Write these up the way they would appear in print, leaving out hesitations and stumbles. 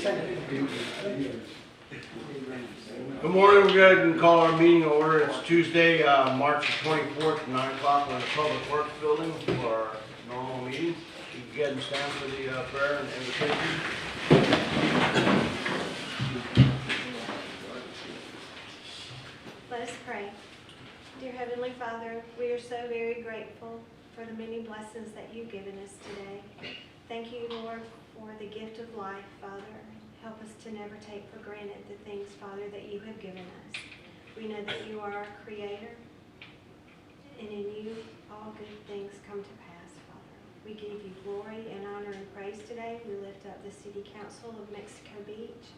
Good morning, we'll go ahead and call our meeting order. It's Tuesday, March 24th, 9 o'clock in the Public Works Building for our normal meeting. You can go ahead and stand for the prayer and invitation. Let us pray. Dear Heavenly Father, we are so very grateful for the many blessings that you've given us today. Thank you, Lord, for the gift of life, Father. Help us to never take for granted the things, Father, that you have given us. We know that you are our Creator, and in you all good things come to pass, Father. We give you glory and honor and praise today. We lift up the City Council of Mexico Beach.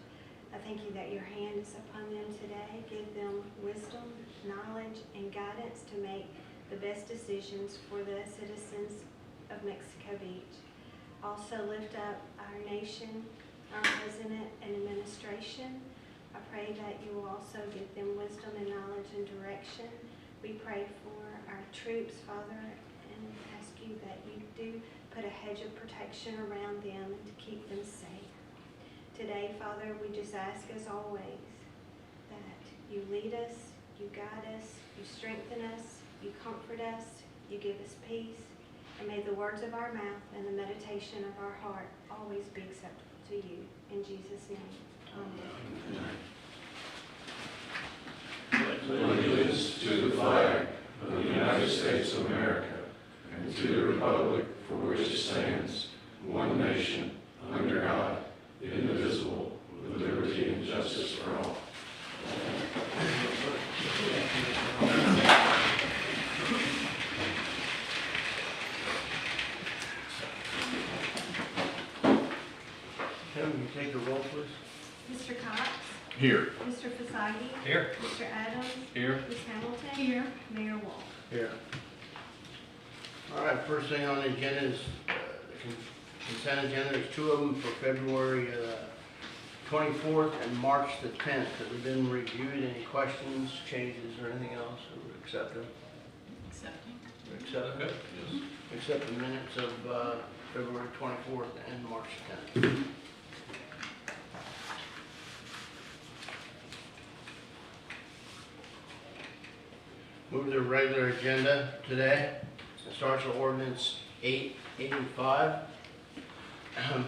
I thank you that your hand is upon them today. Give them wisdom, knowledge, and guidance to make the best decisions for the citizens of Mexico Beach. Also lift up our nation, our president and administration. I pray that you will also give them wisdom and knowledge and direction. We pray for our troops, Father, and ask you that you do put a hedge of protection around them and to keep them safe. Today, Father, we just ask as always that you lead us, you guide us, you strengthen us, you comfort us, you give us peace, and may the words of our mouth and the meditation of our heart always be acceptable to you. In Jesus' name, amen. Allegiance to the flag of the United States of America and to the republic for which it stands, one nation, under God, indivisible, with liberty and justice for all. Tim, you take the roll, please. Mr. Cox? Here. Mr. Fasagi? Here. Mr. Adams? Here. Ms. Hamilton? Here. Mayor Wolf? Here. All right, first thing on the agenda is the consent agenda. There's two of them for February 24th and March the 10th. Have we been reviewed? Any questions, changes, or anything else? We accept them. Accepting. We accept them. Yes. Accept the minutes of February 24th and March 10th. Move to the regular agenda today. It starts with ordinance 885,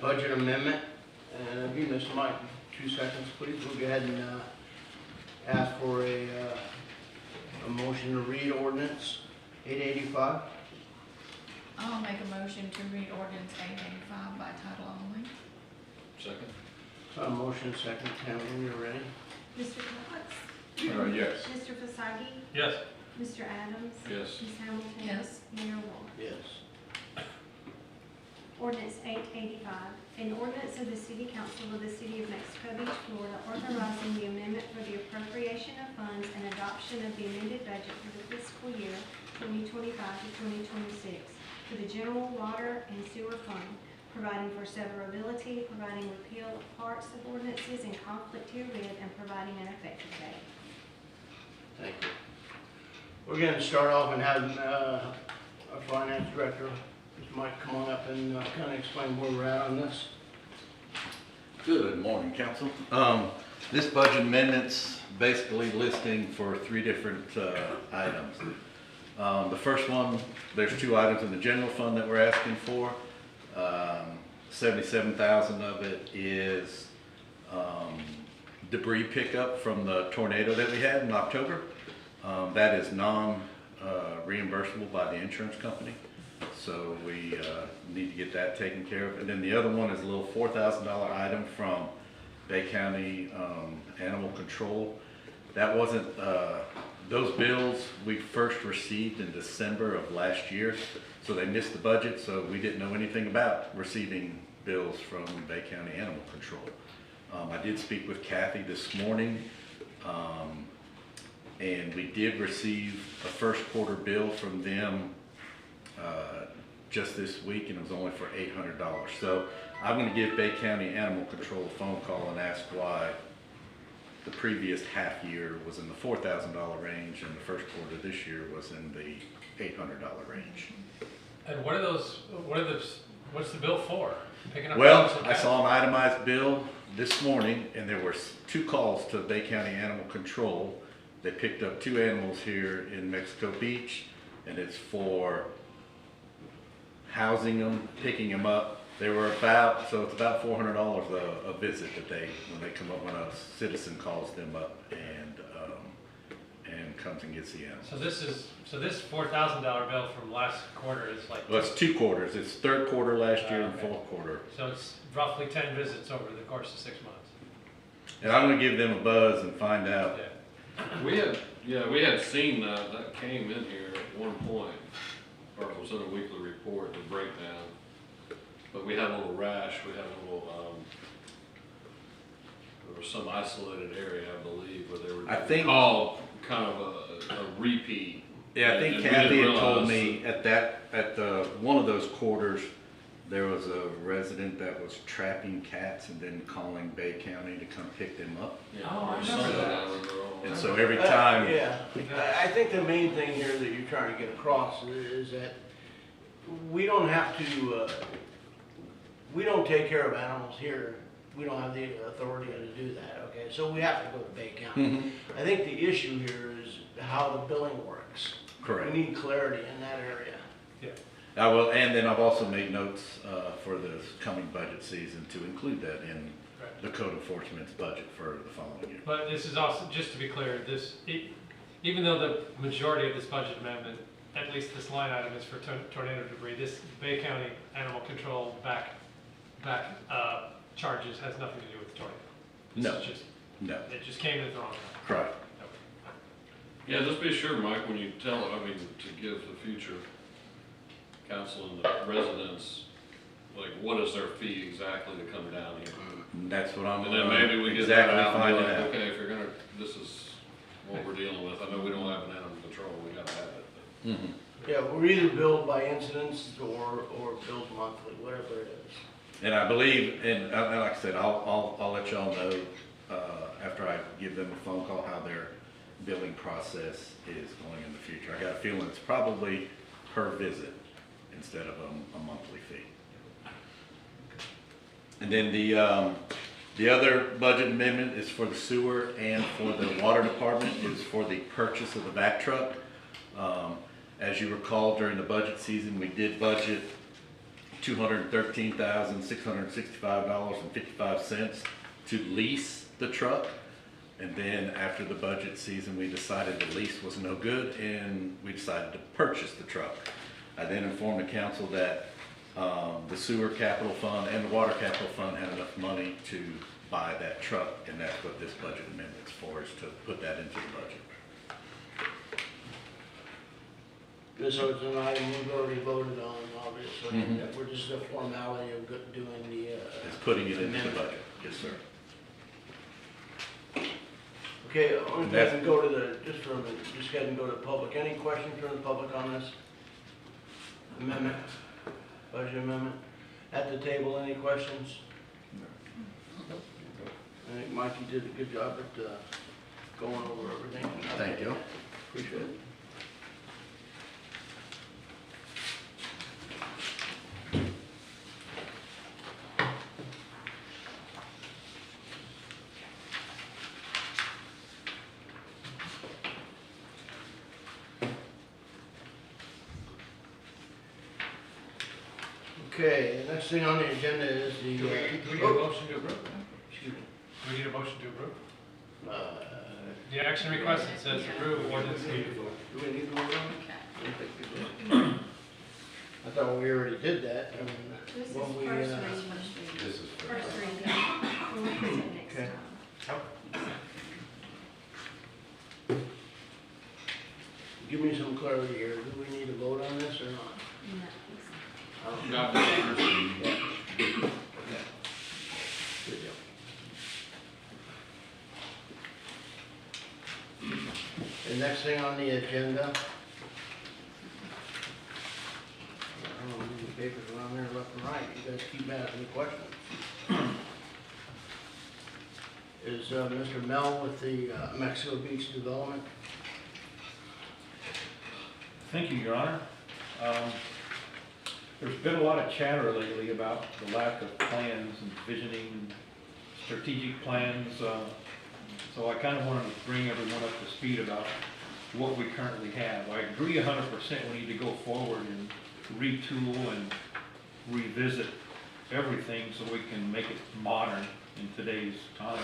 budget amendment. And if you miss Mike, 2 seconds, please. We'll go ahead and ask for a motion to read ordinance 885. I'll make a motion to read ordinance 885 by title only. Second? Motion second. Tammy, when you're ready. Mr. Cox? Yes. Mr. Fasagi? Yes. Mr. Adams? Yes. Ms. Hamilton? Yes. Mayor Wolf? Yes. Ordinance 885, an ordinance of the City Council of the City of Mexico Beach, Florida, authorizing the amendment for the appropriation of funds and adoption of the amended budget for the fiscal year 2025 to 2026 for the general water and sewer fund, providing for severability, providing repeal of parts of ordinances in conflict herewith, and providing an effective date. Thank you. We're going to start off and have our finance director, Mr. Mike, come on up and kind of explain where we're at on this. Good morning, council. This budget amendment's basically listing for 3 different items. The first one, there's 2 items in the general fund that we're asking for. 77,000 of it is debris pickup from the tornado that we had in October. That is non-reimbursable by the insurance company. So we need to get that taken care of. And then the other one is a little $4,000 item from Bay County Animal Control. That wasn't, those bills we first received in December of last year. So they missed the budget, so we didn't know anything about receiving bills from Bay County Animal Control. I did speak with Kathy this morning, and we did receive a first quarter bill from them just this week, and it was only for $800. So I'm going to give Bay County Animal Control a phone call and ask why the previous half year was in the $4,000 range and the first quarter this year was in the $800 range. And what are those? What's the bill for? Picking up Well, dogs and I cats? saw an itemized bill this morning, and there were 2 calls to Bay County Animal Control. They picked up 2 animals here in Mexico Beach, and it's for housing them, picking them up. They were about, so it's about $400 a visit that when they come up, when a citizen calls them up and comes and gets the animals. So this $4,000 bill from last quarter is like, Well, it's 2 quarters. It's 3rd quarter last year and Okay. 4th quarter. so it's roughly 10 visits over the course of 6 months. And I'm gonna give them a buzz and find out. Yeah. We had seen that came in here at one point, or it was in a weekly report, the breakdown. But we had a little rash, we had a little, there was some isolated area, I believe, where they were I think- called kind of a repeat. Yeah, I think And we Kathy didn't had told realize me at one of those quarters, there was a resident that was trapping cats and then calling Bay County to come pick them up. Yeah, Oh, I there's remember some that. that were And so every time, Yeah, I think the main thing here that you're trying to get across is that we don't have to, we don't take care of animals here. We don't have the authority to do that, okay? So we have to go to Bay County. Mhm, I think the issue here is how the billing works. correct. We need clarity in that area. I will, and then I've also made notes for the coming budget season to include that in Right. the code enforcement's budget for the following year. But this is also, just to be clear, even though the majority of this budget amendment, at least this line item is for tornado debris, this Bay County Animal Control back charges has nothing to do with the tornado. This No. is just- No, It just came in at the wrong time. correct. Yeah, just be sure, Mike, when you tell, to give the future council and the residents, like, what is their fee exactly to come down here? And that's what I'm And then maybe we get that exactly out and be finding like, out. okay, if you're gonna, this is what we're dealing with. I know we don't have an animal control, we gotta have it. Mhm. Yeah, we're either billed by incidents or billed monthly, whatever it is. And I believe, and like I said, I'll let y'all know, after I give them a phone call, how their billing process is going in the future. I got a feeling it's probably per visit instead of a monthly fee. And then the other budget amendment is for the sewer and for the water department, is for the purchase of the vac truck. As you recall, during the budget season, we did budget $213,665.55 to lease the truck. And then after the budget season, we decided the lease was no good and we decided to purchase the truck. I then informed the council that the sewer capital fund and the water capital fund had enough money to buy that truck, and that's what this budget amendment's for, is to put that into the budget. So it's an item we've already voted on, obviously. Mhm. We're just a formality of doing the, It's putting it into the budget, yes, sir. okay, I'm gonna go ahead and go to just go ahead and go to the public. Any questions from the public on this amendment, budget amendment? At the table, any questions? I think Mikey did a good job at going over everything. Thank you. Appreciate it. Okay, the next thing on the agenda is the, Do we need a motion to approve? excuse me, Do we need a motion to approve? uh, The action request, it says approve ordinance 84. do we need to vote on it? Okay. I don't think we do. I thought we already did that. This is When we, first uh, reading. This is for. First reading. We'll look at it next Okay. time. Give me some clarity here. Do we need to vote on this or not? No. I don't- Got the first reading. Okay. Good deal. The next thing on the agenda. I don't know, moving papers around there left and right. You guys keep asking me questions. Is Mr. Mel with the Mexico Beach Development? Thank you, Your Honor. There's been a lot of chatter lately about the lack of plans and visioning, strategic plans. So I kind of wanted to bring everyone up to speed about what we currently have. I agree 100% we need to go forward and retool and revisit everything so we can make it modern in today's times.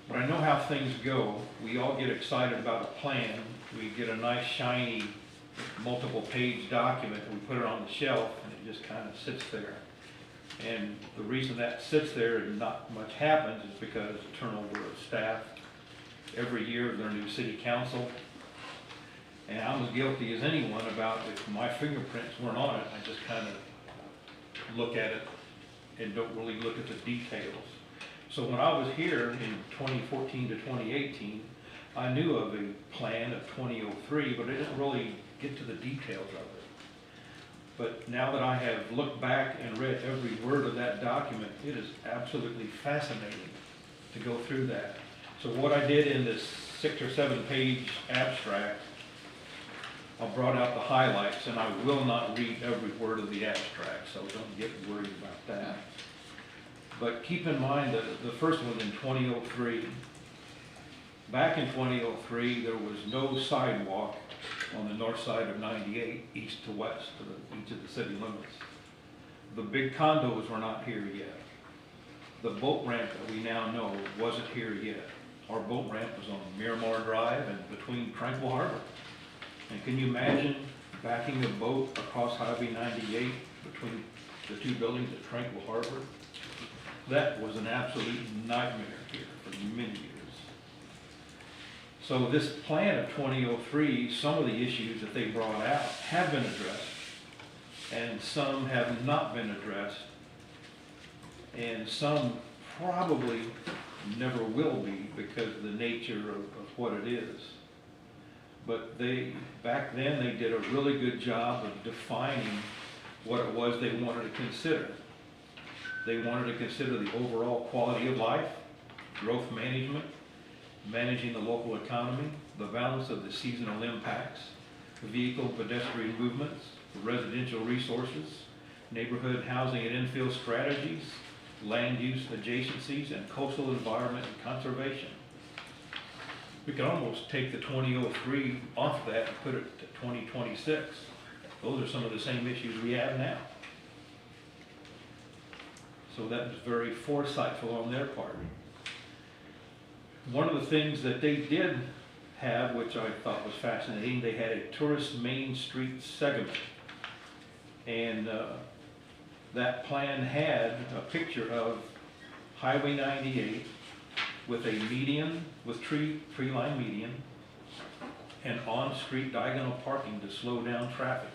But I know how things go. We all get excited about a plan. We get a nice shiny multiple page document, we put it on the shelf and it just kind of sits there. And the reason that sits there and not much happens is because of turnover of staff. Every year their new city council. And I'm as guilty as anyone about if my fingerprints weren't on it, I just kind of look at it and don't really look at the details. So when I was here in 2014 to 2018, I knew of a plan of 2003, but I didn't really get to the details of it. But now that I have looked back and read every word of that document, it is absolutely fascinating to go through that. So what I did in this 6 or 7 page abstract, I brought out the highlights, and I will not read every word of the abstract, so don't get worried about that. But keep in mind that the first one in 2003, back in 2003, there was no sidewalk on the north side of 98, east to west to each of the city limits. The big condos were not here yet. The boat ramp that we now know wasn't here yet. Our boat ramp was on Miramar Drive and between Tranquil Harbor. And can you imagine backing a boat across Highway 98 between the two buildings at Tranquil Harbor? That was an absolute nightmare here for many years. So this plan of 2003, some of the issues that they brought out have been addressed, and some have not been addressed, and some probably never will be because of the nature of what it is. But back then, they did a really good job of defining what it was they wanted to consider. They wanted to consider the overall quality of life, growth management, managing the local economy, the balance of the seasonal impacts, vehicle pedestrian movements, residential resources, neighborhood housing and infill strategies, land use adjacencies, and coastal environment and conservation. We could almost take the 2003 off that and put it to 2026. Those are some of the same issues we have now. So that was very foresightful on their part. One of the things that they did have, which I thought was fascinating, they had a tourist Main Street segment. And that plan had a picture of Highway 98 with a median, with tree-lined median, and on-street diagonal parking to slow down traffic.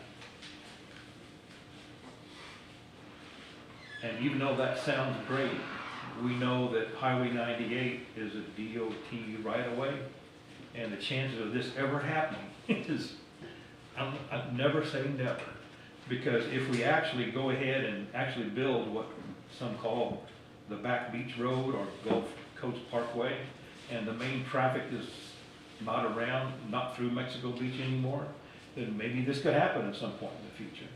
And even though that sounds great, we know that Highway 98 is a DOT right-of-way, and the chances of this ever happening is, I'd never say never, because if we actually go ahead and actually build what some call the Back Beach Road or Gulf Coast Parkway, and the main traffic is not around, not through Mexico Beach anymore, then maybe this could happen at some point in the future.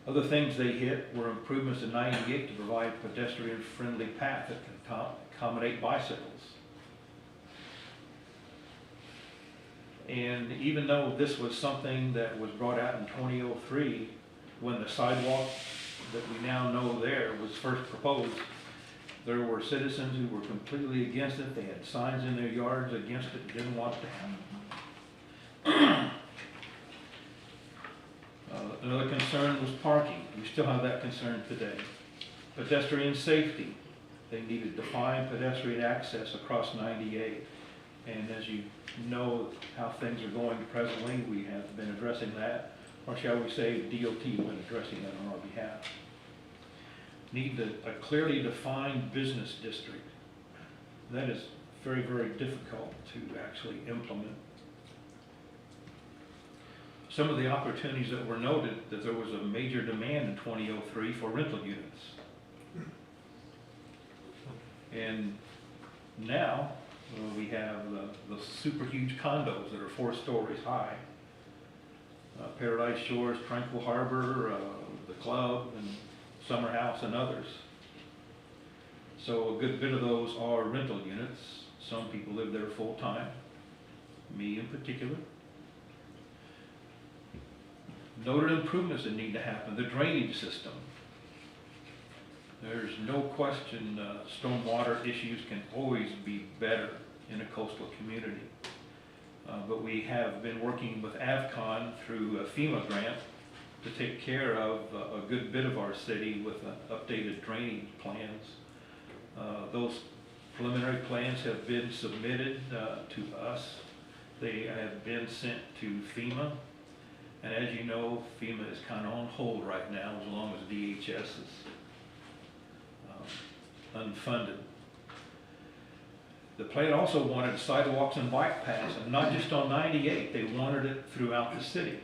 Other things they hit were improvements in 98 to provide pedestrian-friendly path that can accommodate bicycles. And even though this was something that was brought out in 2003, when the sidewalk that we now know there was first proposed, there were citizens who were completely against it. They had signs in their yards against it, didn't want it to happen. Another concern was parking. We still have that concern today. Pedestrian safety. They needed defined pedestrian access across 98. And as you know how things are going presently, we have been addressing that, or shall we say DOT has been addressing that on our behalf. Need a clearly defined business district. That is very, very difficult to actually implement. Some of the opportunities that were noted, that there was a major demand in 2003 for rental units. And now we have the super huge condos that are 4 stories high. Paradise Shores, Tranquil Harbor, the club, and Summer House, and others. So a good bit of those are rental units. Some people live there full-time, me in particular. Noted improvements that need to happen, the drainage system. There's no question stormwater issues can always be better in a coastal community. But we have been working with AVCON through a FEMA grant to take care of a good bit of our city with updated drainage plans. Those preliminary plans have been submitted to us. They have been sent to FEMA. And as you know, FEMA is kind of on hold right now as long as DHS is unfunded. The plan also wanted sidewalks and bike paths, and not just on 98, they wanted it throughout the city.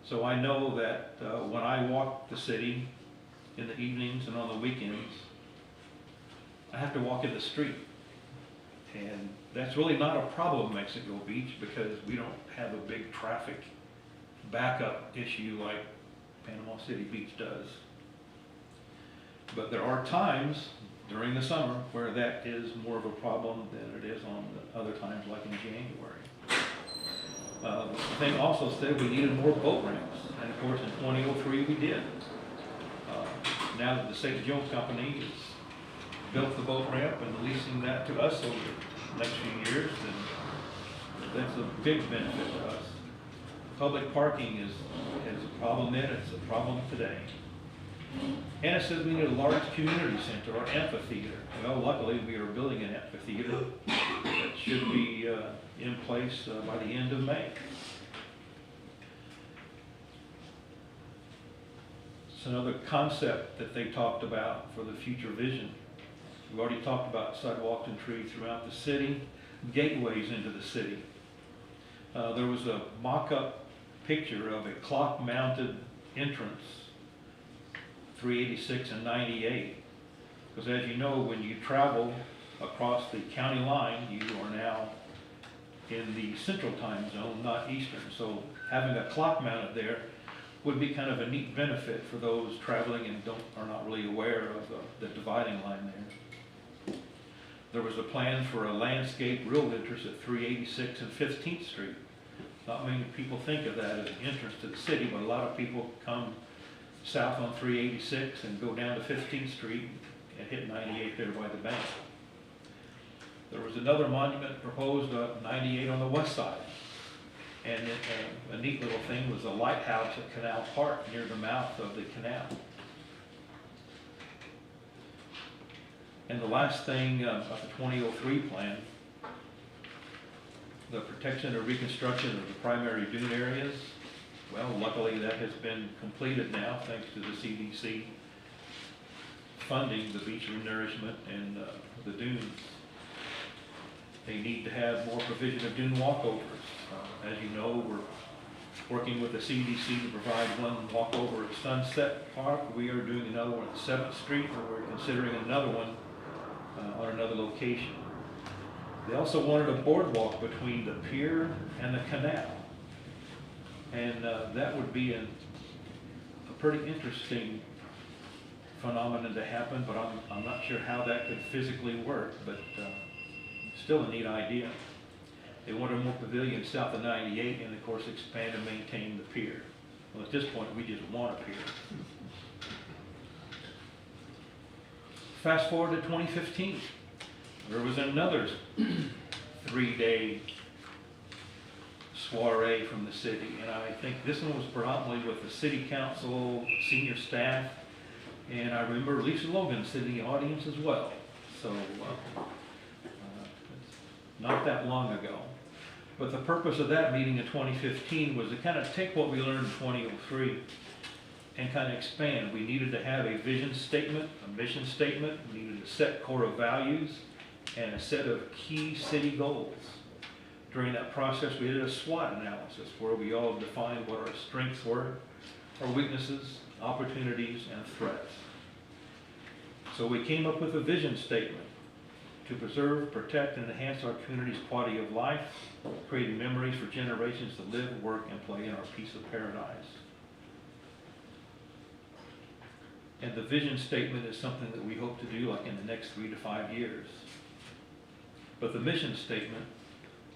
So I know that when I walk the city in the evenings and on the weekends, I have to walk in the street. And that's really not a problem in Mexico Beach because we don't have a big traffic backup issue like Panama City Beach does. But there are times during the summer where that is more of a problem than it is on the other times like in January. The thing also said we needed more boat ramps, and of course in 2003 we did. Now that the St. Jones Company has built the boat ramp and leasing that to us over the next few years, then that's a big benefit to us. Public parking is a problem then, it's a problem today. And it says we need a large community center or amphitheater. Well, luckily we are building an amphitheater that should be in place by the end of May. It's another concept that they talked about for the future vision. We've already talked about sidewalks and trees throughout the city, gateways into the city. There was a mock-up picture of a clock-mounted entrance, 386 and 98. Because as you know, when you travel across the county line, you are now in the central time zone, not eastern. So having a clock mounted there would be kind of a neat benefit for those traveling and are not really aware of the dividing line there. There was a plan for a landscape road entrance at 386 and 15th Street. Not many people think of that as an entrance to the city, but a lot of people come south on 386 and go down to 15th Street and hit 98 there by the bank. There was another monument proposed at 98 on the west side. And a neat little thing was a lighthouse at Canal Park near the mouth of the canal. And the last thing of the 2003 plan, the protection or reconstruction of the primary dune areas. Well, luckily that has been completed now thanks to the CDC funding the beach renourishment and the dunes. They need to have more provision of dune walkovers. As you know, we're working with the CDC to provide one walkover at Sunset Park. We are doing another one at 7th Street, and we're considering another one on another location. They also wanted a boardwalk between the pier and the canal. And that would be a pretty interesting phenomenon to happen, but I'm not sure how that could physically work, but still a neat idea. They wanted more pavilions south of 98 and of course expand and maintain the pier. Well, at this point, we just want a pier. Fast forward to 2015. There was another 3-day soiree from the city, and I think this one was predominantly with the city council, senior staff, and I remember Lisa Logan sitting in the audience as well. So it's not that long ago. But the purpose of that meeting in 2015 was to kind of take what we learned in 2003 and kind of expand. We needed to have a vision statement, a mission statement. We needed to set core of values and a set of key city goals. During that process, we did a SWOT analysis where we all defined what our strengths were, our weaknesses, opportunities, and threats. So we came up with a vision statement to preserve, protect, and enhance our community's quality of life, creating memories for generations to live, work, and play in our piece of paradise. And the vision statement is something that we hope to do like in the next 3 to 5 years. But the mission statement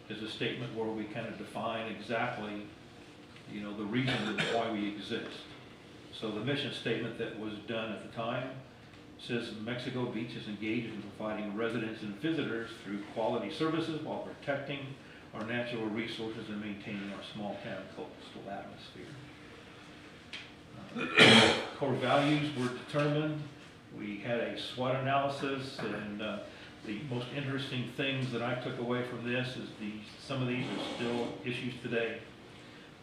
is a statement where we kind of define exactly, the reason why we exist. So the mission statement that was done at the time says Mexico Beach is engaged in providing residents and visitors through quality services while protecting our natural resources and maintaining our small town coastal atmosphere. Core values were determined. We had a SWOT analysis, and the most interesting things that I took away from this is some of these are still issues today.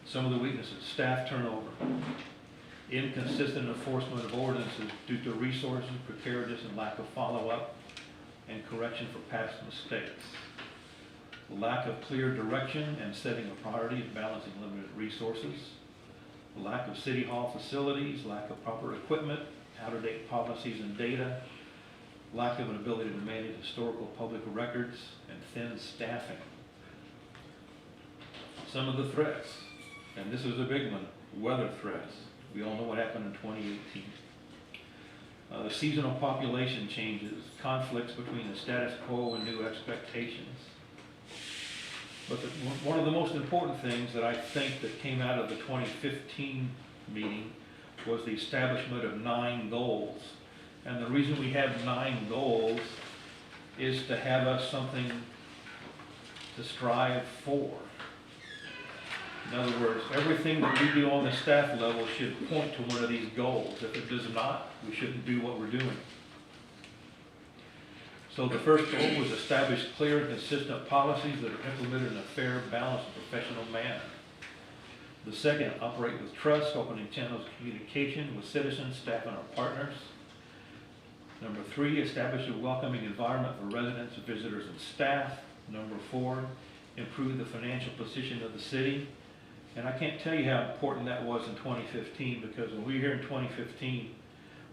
Some of the weaknesses: staff turnover, inconsistent enforcement of ordinances due to resources, preparedness, and lack of follow-up and correction for past mistakes. Lack of clear direction and setting of priorities, balancing limited resources. Lack of city hall facilities, lack of proper equipment, out-of-date policies and data, lack of an ability to manage historical public records, and thin staffing. Some of the threats, and this is a big one: weather threats. We all know what happened in 2018. The seasonal population changes, conflicts between the status quo and new expectations. But one of the most important things that I think that came out of the 2015 meeting was the establishment of 9 goals. And the reason we have 9 goals is to have us something to strive for. In other words, everything that we do on the staff level should point to one of these goals. If it does not, we shouldn't do what we're doing. So the first goal was establish clear and consistent policies that are implemented in a fair, balanced, and professional manner. The second, operate with trust, opening channels of communication with citizens, staff, and our partners. Number 3, establish a welcoming environment for residents, visitors, and staff. Number 4, improve the financial position of the city. And I can't tell you how important that was in 2015, because when we were here in 2015,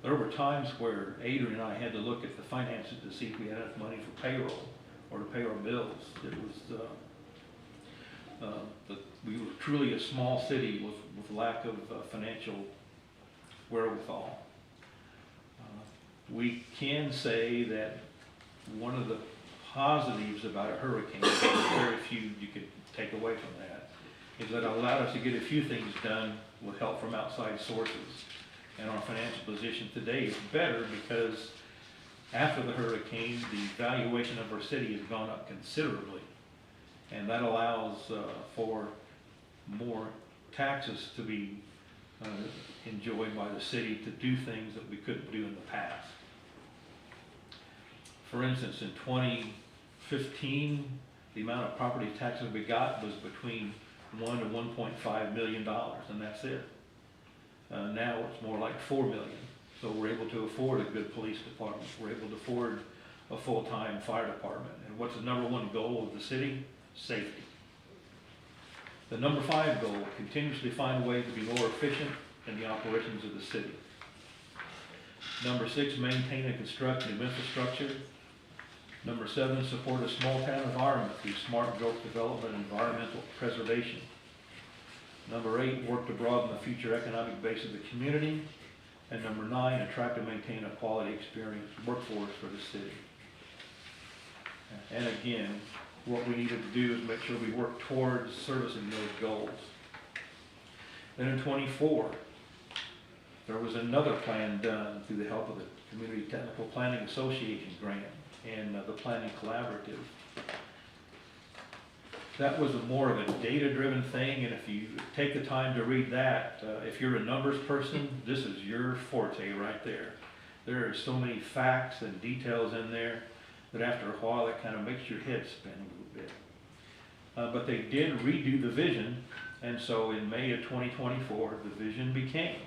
there were times where Adrian and I had to look at the finances to see if we had enough money for payroll or to pay our bills. It was, we were truly a small city with lack of financial wherewithal. We can say that one of the positives about a hurricane, very few you could take away from that, is that it allowed us to get a few things done with help from outside sources. And our financial position today is better because after the hurricane, the valuation of our city has gone up considerably. And that allows for more taxes to be enjoyed by the city to do things that we couldn't do in the past. For instance, in 2015, the amount of property taxes we got was between $1 to $1.5 million, and that's it. Now it's more like $4 million. So we're able to afford a good police department. We're able to afford a full-time fire department. And what's the number 1 goal of the city? Safety. The number 5 goal, continuously find ways to be more efficient in the operations of the city. Number 6, maintain and construct new infrastructure. Number 7, support a small town environment through smart growth development and environmental preservation. Number 8, work to broaden the future economic base of the community. And number 9, attract and maintain a quality experienced workforce for the city. And again, what we needed to do is make sure we work towards servicing those goals. Then in 24, there was another plan done through the help of the Community Technical Planning Association grant and the Planning Collaborative. That was more of a data-driven thing, and if you take the time to read that, if you're a numbers person, this is your forte right there. There are so many facts and details in there that after a while it kind of makes your head spin a little bit. But they did redo the vision, and so in May of 2024, the vision became: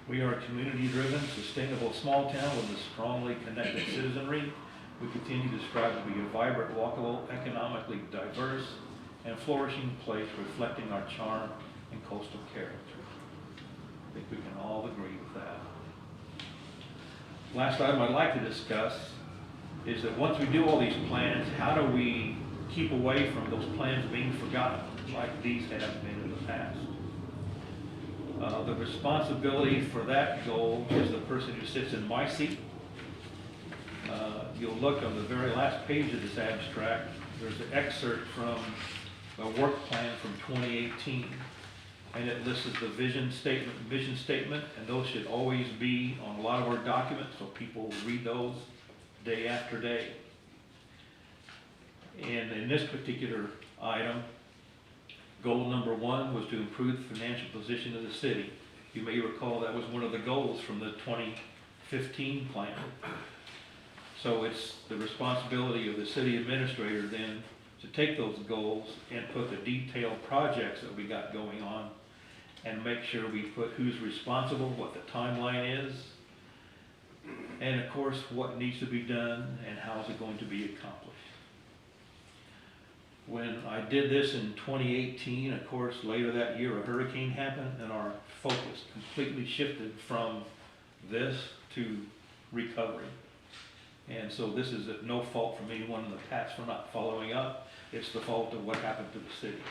we are a community-driven, sustainable small town with a strongly connected citizenry. We continue to strive to be a vibrant, walkable, economically diverse, and flourishing place reflecting our charm and coastal character. I think we can all agree with that. Last item I'd like to discuss is that once we do all these plans, how do we keep away from those plans being forgotten, like these have been in the past? The responsibility for that goal is the person who sits in my seat. You'll look on the very last page of this abstract, there's an excerpt from a work plan from 2018. And it lists the vision statement, and those should always be on a lot of our documents, so people read those day after day. And in this particular item, goal number 1 was to improve the financial position of the city. You may recall that was one of the goals from the 2015 plan. So it's the responsibility of the city administrator then to take those goals and put the detailed projects that we got going on and make sure we put who's responsible, what the timeline is, and of course what needs to be done and how is it going to be accomplished. When I did this in 2018, of course later that year a hurricane happened and our focus completely shifted from this to recovery. And so this is no fault from anyone in the past for not following up. It's the fault of what happened to the city.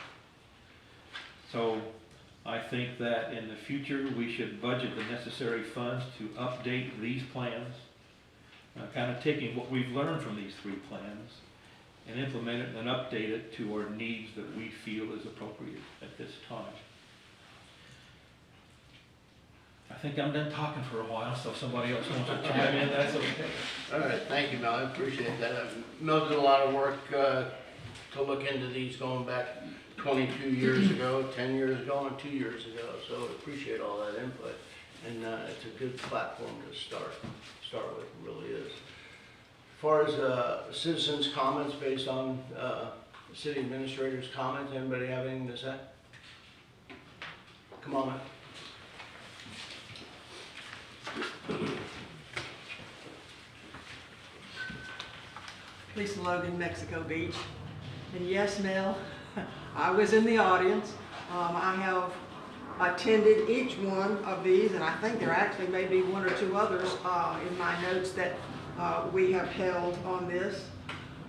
So I think that in the future we should budget the necessary funds to update these plans, kind of taking what we've learned from these 3 plans and implement it and update it to our needs that we feel is appropriate at this time. I think I'm done talking for a while, so if somebody else wants to chime in, that's okay. All right, thank you, Mel, I appreciate that. Mel did a lot of work to look into these going back 22 years ago, 10 years ago, and 2 years ago, so I appreciate all that input. And it's a good platform to start with, it really is. As far as citizens' comments based on the city administrator's comments, anybody have anything to say? Come on, man. Lisa Logan, Mexico Beach. And yes, Mel, I was in the audience. I have attended each one of these, and I think there actually may be 1 or 2 others in my notes that we have held on this.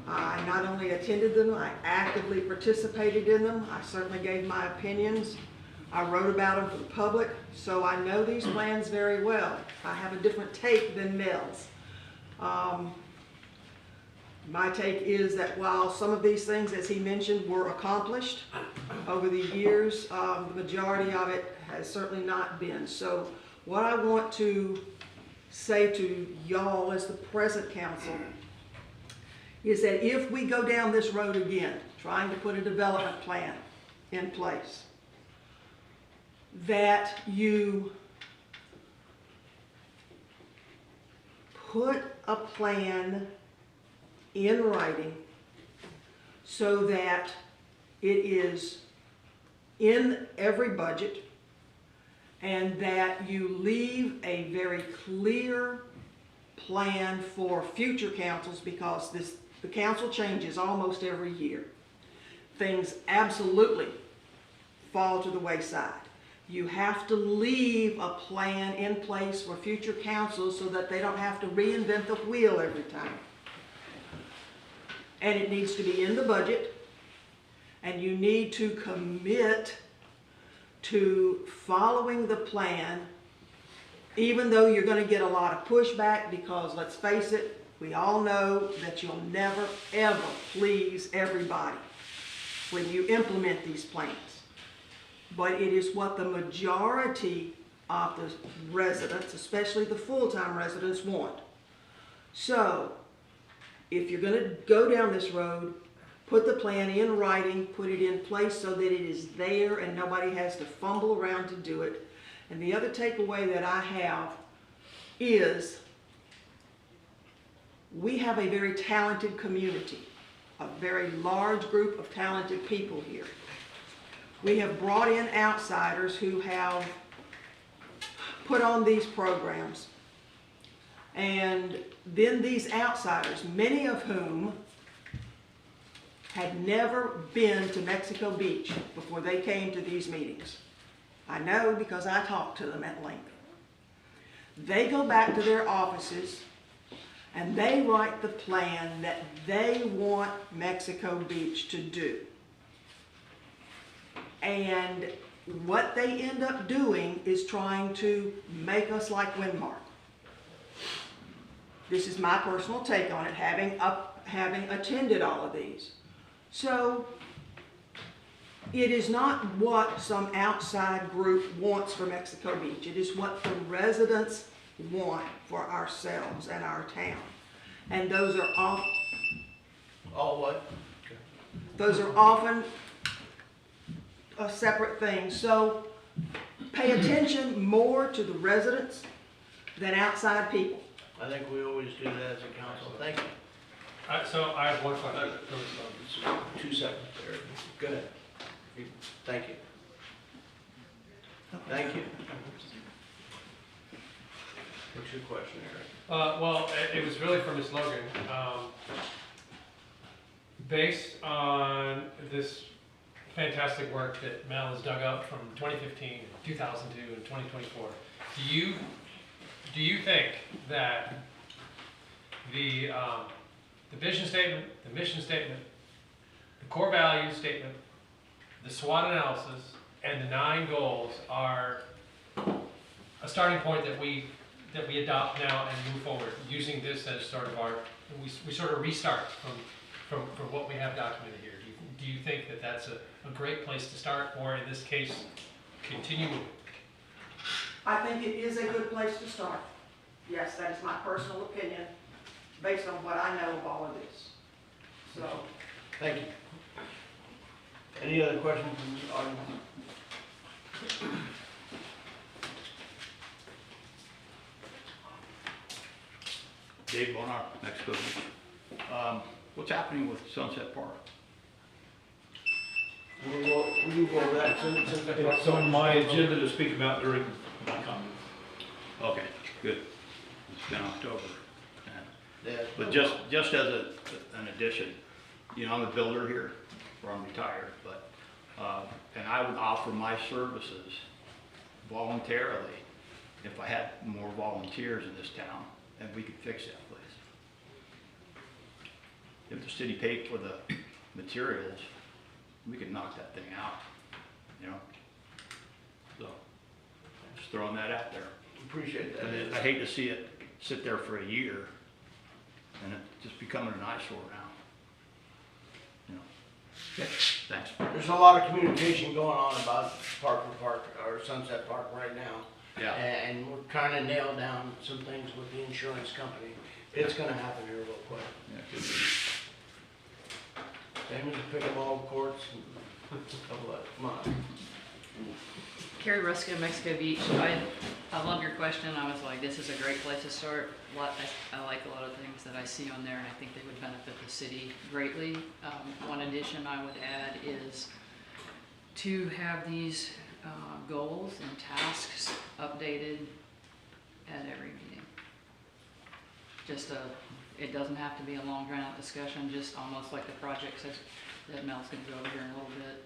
I not only attended them, I actively participated in them. I certainly gave my opinions. I wrote about them for the public, so I know these plans very well. I have a different take than Mel's. My take is that while some of these things, as he mentioned, were accomplished over the years, the majority of it has certainly not been. So what I want to say to y'all as the present council is that if we go down this road again, trying to put a development plan in place, that you put a plan in writing so that it is in every budget and that you leave a very clear plan for future councils, because the council changes almost every year. Things absolutely fall to the wayside. You have to leave a plan in place for future councils so that they don't have to reinvent the wheel every time. And it needs to be in the budget, and you need to commit to following the plan, even though you're going to get a lot of pushback, because let's face it, we all know that you'll never ever please everybody when you implement these plans. But it is what the majority of the residents, especially the full-time residents, want. So if you're going to go down this road, put the plan in writing, put it in place so that it is there and nobody has to fumble around to do it. And the other takeaway that I have is we have a very talented community, a very large group of talented people here. We have brought in outsiders who have put on these programs. And then these outsiders, many of whom had never been to Mexico Beach before they came to these meetings. I know because I talked to them at length. They go back to their offices and they write the plan that they want Mexico Beach to do. And what they end up doing is trying to make us like Windmark. This is my personal take on it, having attended all of these. So it is not what some outside group wants for Mexico Beach. It is what the residents want for ourselves and our town. And those are All what? often a separate thing. So pay attention more to the residents than outside people. I think we always do that as a council. Thank you. So I have one question. 2 seconds, Eric. Go ahead. Thank you. Thank you. What's your question, Eric? Well, it was really for Ms. Logan. Based on this fantastic work that Mel has dug up from 2015, 2002, and 2024, do you think that the vision statement, the mission statement, the core value statement, the SWOT analysis, and the 9 goals are a starting point that we adopt now and move forward, using this as sort of we sort of restart from what we have documented here? Do you think that that's a great place to start, or in this case, continue moving? I think it is a good place to start. Yes, that is my personal opinion, based on what I know of all of this. So, Thank you. Any other questions from the audience? Dave Bonar, Mexico Beach. What's happening with Sunset Park? We'll go over that since It's on my agenda to speak about during my comment. Okay, good. It's been October. Yeah. But just as an addition, you know, I'm a builder here, or I'm retired, but, and I would offer my services voluntarily if I had more volunteers in this town, and we could fix that place. If the city paid for the materials, we could knock that thing out, you know? So, just throwing that out there. Appreciate that. And I hate to see it sit there for a year and it just becoming an eyesore now. You know? Okay, thanks. There's a lot of communication going on about or Sunset Park right now. Yeah. And we're trying to nail down some things with the insurance company. It's gonna happen here real quick. Yeah, good. Same as the pickleball courts and couple of, come on. Carrie Ruska, Mexico Beach. I love your question. I was like, this is a great place to start. I like a lot of things that I see on there, and I think they would benefit the city greatly. One addition I would add is to have these goals and tasks updated at every meeting. It doesn't have to be a long drawn out discussion, just almost like the projects that Mel's going to go over here in a little bit.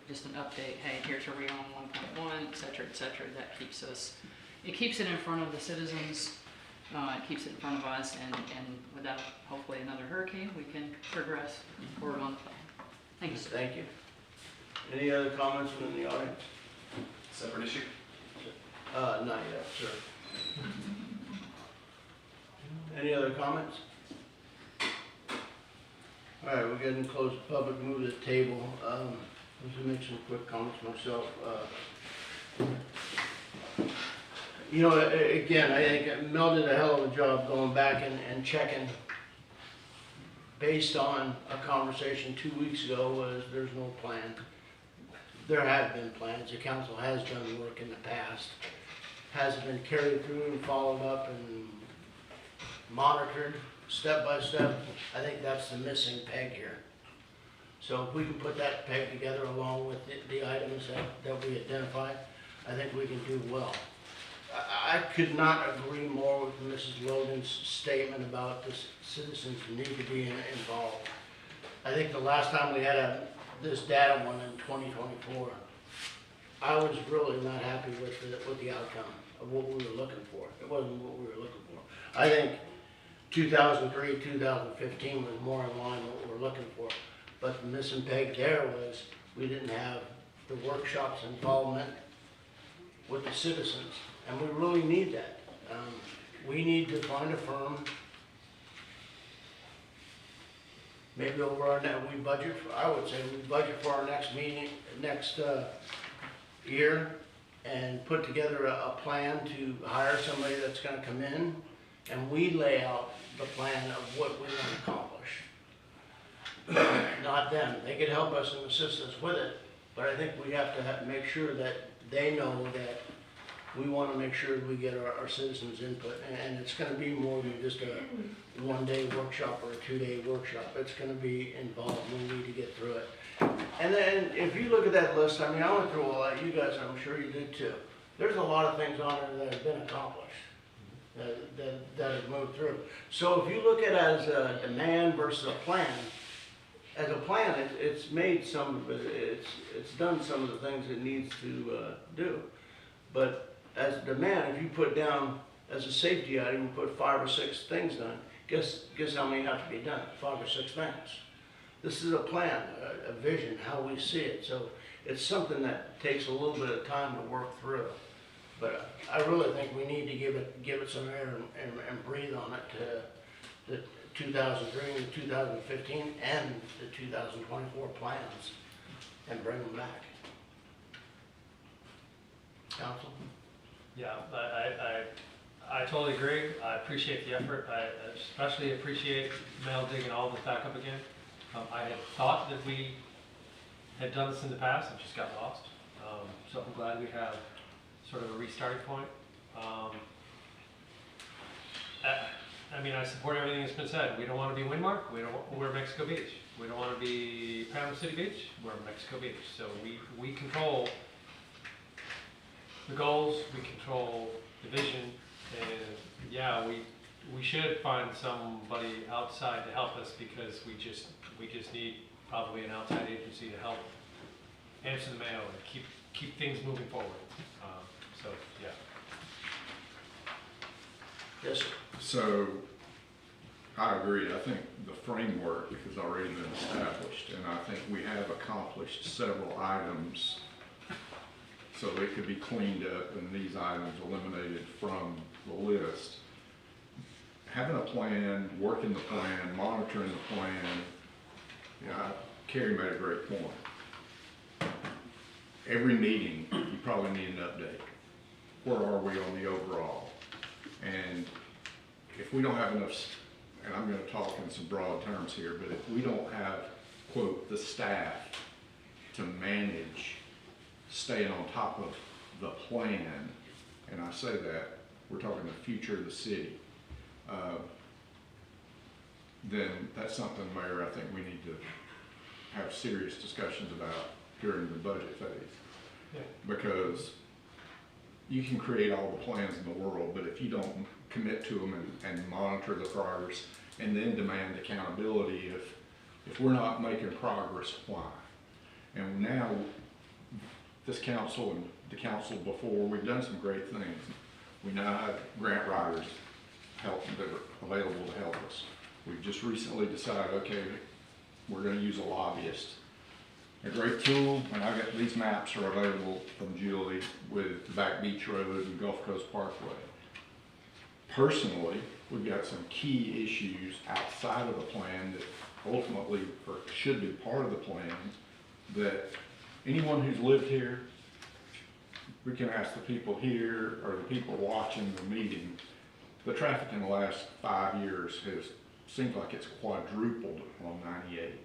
Just an update, hey, here's where we are on 1.1, et cetera, et cetera. That keeps it keeps it in front of the citizens, it keeps it in front of us, and without hopefully another hurricane, we can progress forward on the plan. Thanks. Thank you. Any other comments from the audience? Separate issue? Not yet, sir. Any other comments? All right, we're getting close to public, move to the table. Let me make some quick comments myself. You know, again, I think Mel did a hell of a job going back and checking based on a conversation 2 weeks ago was there's no plan. There have been plans. The council has done work in the past. Has it been carried through and followed up and monitored step by step? I think that's the missing peg here. So if we can put that peg together along with the items that we identified, I think we can do well. I could not agree more with Mrs. Logan's statement about the citizens need to be involved. I think the last time we had this data one in 2024, I was really not happy with the outcome of what we were looking for. It wasn't what we were looking for. I think 2003, 2015 was more in line with what we're looking for. But the missing peg there was, we didn't have the workshops involvement with the citizens, and we really need that. We need to find a firm, maybe over our, we budget for, I would say we budget for our next meeting, next year, and put together a plan to hire somebody that's gonna come in, and we lay out the plan of what we want to accomplish. Not them. They could help us and assist us with it, but I think we have to make sure that they know that we want to make sure we get our citizens' input, and it's going to be more than just a one-day workshop or a two-day workshop. It's going to be involved. We need to get through it. And then if you look at that list, I mean, I went through all that. You guys, I'm sure you did too. There's a lot of things on there that have been accomplished, that have moved through. So if you look at it as a demand versus a plan, as a plan, it's made some of it, it's done some of the things it needs to do. But as a demand, if you put down as a safety item, you put 5 or 6 things done, guess how many have to be done? 5 or 6 things. This is a plan, a vision, how we see it. So it's something that takes a little bit of time to work through. But I really think we need to give it some air and breathe on it to the 2003 and 2015 and the 2024 plans and bring them back. Council? Yeah, I totally agree. I appreciate the effort. I especially appreciate Mel digging all this back up again. I had thought that we had done this in the past and just got lost. So I'm glad we have sort of a restarting point. I mean, I support everything that's been said. We don't want to be Windmark. We're Mexico Beach. We don't want to be Panama City Beach. We're Mexico Beach. So we control the goals, we control the vision, and yeah, we should find somebody outside to help us because we just need probably an outside agency to help answer the mail and keep things moving forward. So yeah. Yes, sir. So, I agree. I think the framework has already been established, and I think we have accomplished several items so it could be cleaned up and these items eliminated from the list. Having a plan, working the plan, monitoring the plan, Carrie made a great point. Every meeting, you probably need an update. Where are we on the overall? And if we don't have enough, and I'm going to talk in some broad terms here, but if we don't have, quote, the staff to manage staying on top of the plan, and I say that, we're talking the future of the city, then that's something, Mayor, I think we need to have serious discussions about during the budget phase. Yeah. Because you can create all the plans in the world, but if you don't commit to them and monitor the progress and then demand accountability, if we're not making progress, why? And now, this council and the council before, we've done some great things. We now have grant writers that are available to help us. We've just recently decided, okay, we're gonna use a lobbyist. A great tool, and I got these maps are available from Julie with the Back Beach Road and Gulf Coast Parkway. Personally, we've got some key issues outside of the plan that ultimately should be part of the plan, that anyone who's lived here, we can ask the people here or the people watching the meeting. The traffic in the last 5 years seems like it's quadrupled on 98.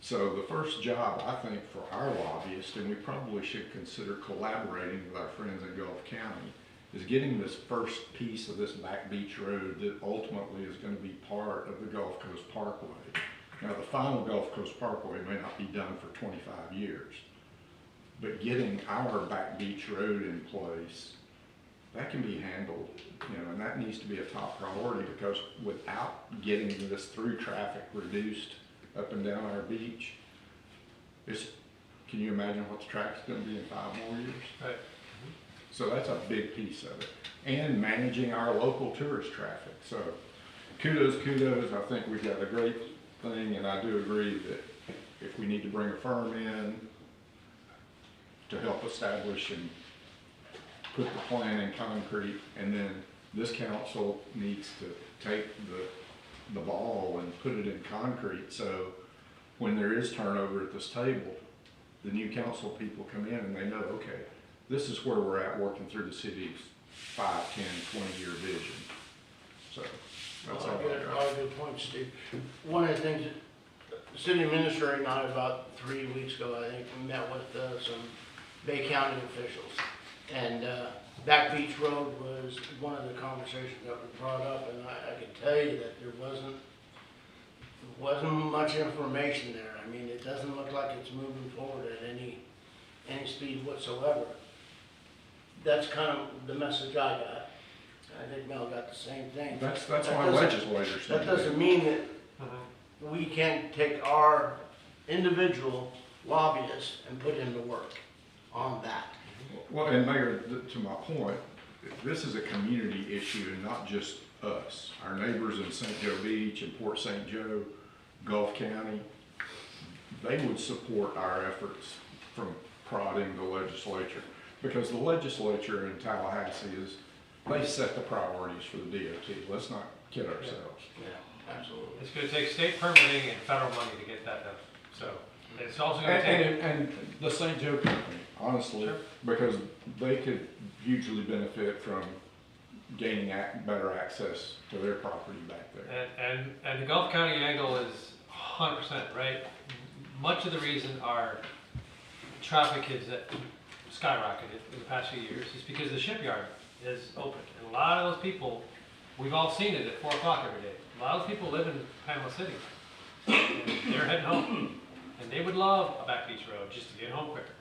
So the first job, I think, for our lobbyists, and we probably should consider collaborating with our friends in Gulf County, is getting this first piece of this Back Beach Road that ultimately is going to be part of the Gulf Coast Parkway. Now, the final Gulf Coast Parkway may not be done for 25 years, but getting our Back Beach Road in place, that can be handled, and that needs to be a top priority, because without getting this through traffic reduced up and down our beach, can you imagine what the traffic's going to be in 5 more years? Right. So that's a big piece of it. And managing our local tourist traffic. So kudos. I think we've got a great thing, and I do agree that if we need to bring a firm in to help establish and put the plan in concrete, and then this council needs to take the ball and put it in concrete, so when there is turnover at this table, the new council people come in and they know, okay, this is where we're at working through the city's 5, 10, 20-year vision. So, that's all. A lot of good points, Steve. One of the things, that the city administrator and I, about 3 weeks ago, I think, we met with some Bay County officials. And Back Beach Road was one of the conversations that was brought up, and I can tell you that there wasn't much information there. I mean, it doesn't look like it's moving forward at any speed whatsoever. That's kind of the message I got. I think Mel got the same thing. That's That why doesn't- legislators. That doesn't mean that we can't take our individual lobbyists and put in the work on that. Well, and Mayor, to my point, this is a community issue and not just us. Our neighbors in St. Joe Beach and Port St. Joe, Gulf County, they would support our efforts from prodding the legislature. Because the legislature in Tallahassee they set the priorities for the DOT. Let's not kid ourselves. Yeah, absolutely. It's gonna take state permitting and federal money to get that done, so it's also gonna take. And the St. Joe company, honestly, Sure. because they could hugely benefit from gaining better access to their property back there. And the Gulf County angle is 100% right. Much of the reason our traffic has skyrocketed in the past few years is because the shipyard is open. And a lot of those people, we've all seen it at 4 o'clock every day. A lot of people live in Panama City. And they're heading home. And they would love a back beach road just to get home quicker.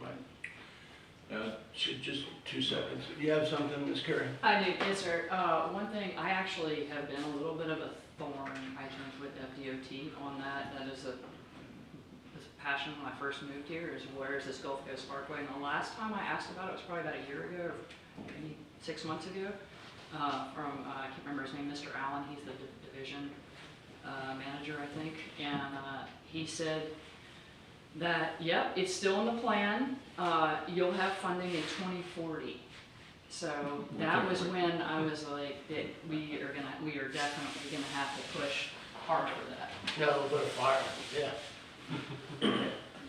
Right. Just 2 seconds. Do you have something, Ms. Carey? I do, yes, sir. One thing, I actually have been a little bit of a thorn, I think, with FDOT on that. That is a passion when I first moved here, is where is this Gulf Coast Parkway? And the last time I asked about it was probably about a year ago, or maybe 6 months ago, from, I can't remember his name, Mr. Allen. He's the division manager, I think. And he said that, yep, it's still in the plan. You'll have funding in 2040. So that was when I was like, that we are definitely gonna have to push hard for that. Yeah, a little bit of fire, yeah.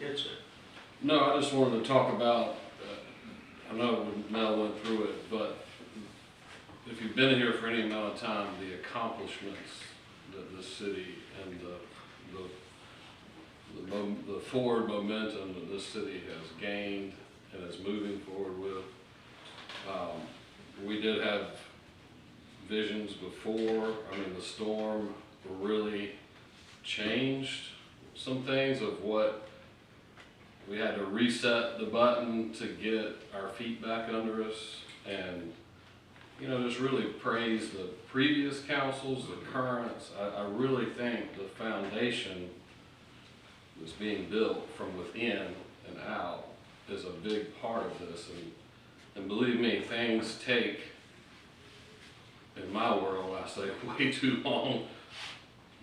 It's No, I just wanted to talk about, I know Mel went through it, but if you've been here for any amount of time, the accomplishments that the city and the forward momentum that this city has gained and is moving forward with. We did have visions before. I mean, the storm really changed some things of what we had to reset the button to get our feet back under us, and just really praise the previous councils, the currents. I really think the foundation that's being built from within and out is a big part of this, and believe me, things take, in my world, I say, way too long.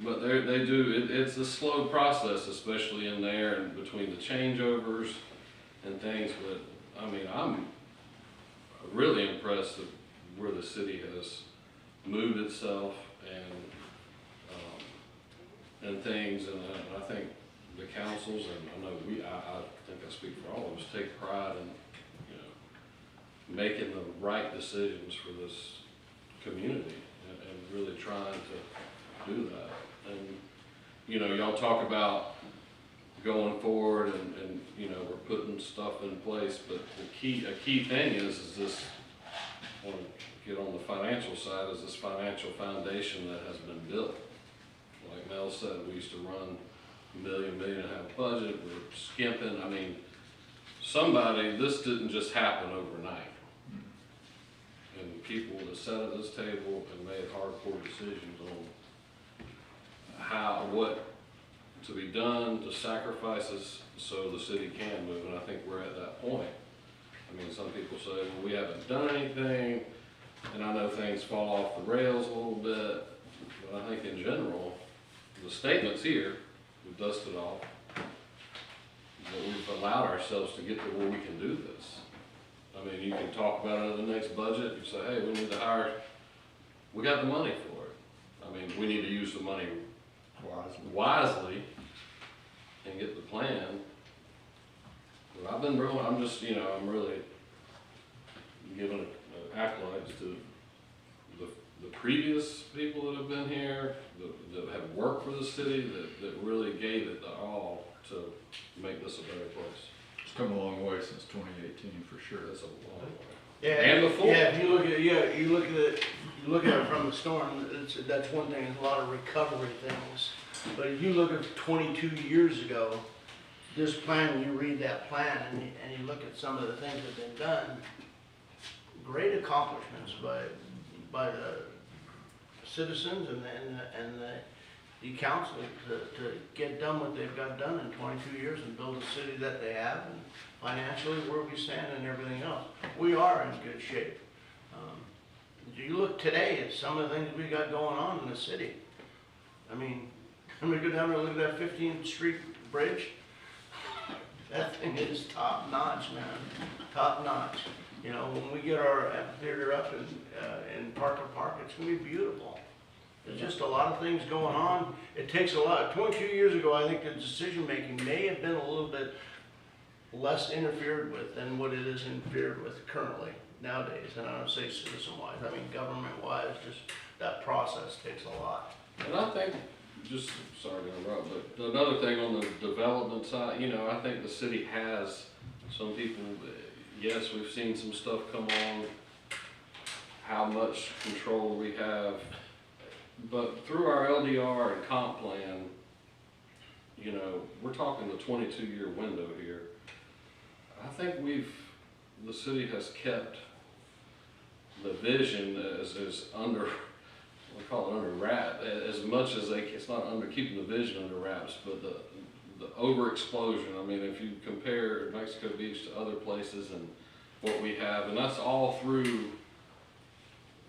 But they do, it's a slow process, especially in there and between the changeovers and things. But I mean, I'm really impressed with where the city has moved itself and things. And I think the councils, and I know I think I speak for all of us, take pride in making the right decisions for this community and really trying to do that. And y'all talk about going forward and we're putting stuff in place, but a key thing is this, I want to get on the financial side, is this financial foundation that has been built. Like Mel said, we used to run $1 million, $1.5 million budget, we're skimping. I mean, this didn't just happen overnight. And people that sat at this table and made hardcore decisions on what to be done, the sacrifices so the city can move, and I think we're at that point. I mean, some people say, well, we haven't done anything, And I know things fall off the rails a little bit, but I think in general, the statement's here, we've dusted off. But we've allowed ourselves to get to where we can do this. I mean, you can talk about it in the next budget, you say, hey, we need to hire, we got the money for it. I mean, we need to use the money wisely and get the plan. But I've been really, I'm just, you know, I'm really giving accolades to the previous people that have been here, that have worked for the city, that really gave it the all to make this a better place. It's come a long way since 2018 for sure. That's a long way. Yeah, And before. Yeah, if you look at, you look at it from the storm, that's one thing, there's a lot of recovery things. But if you look at 22 years ago, this plan, you read that plan and you look at some of the things that have been done, great accomplishments by the citizens and the council to get done what they've got done in 22 years and build a city that they have, and financially where we stand and everything else. We are in good shape. You look today at some of the things we got going on in the city. I mean, I'm gonna go down there and look at that 15th Street bridge. That thing is top notch, man, top notch. You know, when we get our amphitheater up in Parker Park, it's gonna be beautiful. There's just a lot of things going on. It takes a lot. 22 years ago, I think the decision-making may have been a little bit less interfered with than what it is interfered with currently nowadays. And I don't say citizen-wise, I mean government-wise, just that process takes a lot. And I think, just, sorry to interrupt, but another thing on the development side, you know, I think the city has some people, yes, we've seen some stuff come on, how much control we have. But through our LDR and comp plan, you know, we're talking the 22-year window here. I think the city has kept the vision as under, we call it under wrap, as much as it's not under keeping the vision under wraps, but the over explosion. I mean, if you compare Mexico Beach to other places and what we have, and that's all through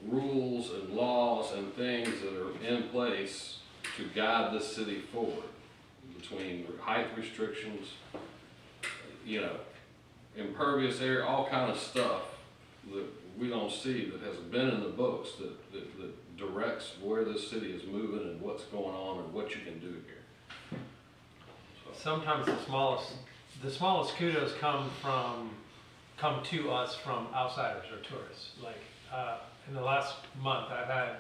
rules and laws and things that are in place to guide this city forward, between height restrictions, you know, impervious area, all kind of stuff that we don't see that has been in the books that directs where this city is moving and what's going on and what you can do here. Sometimes the smallest kudos come to us from outsiders or tourists. Like, in the last month, I've had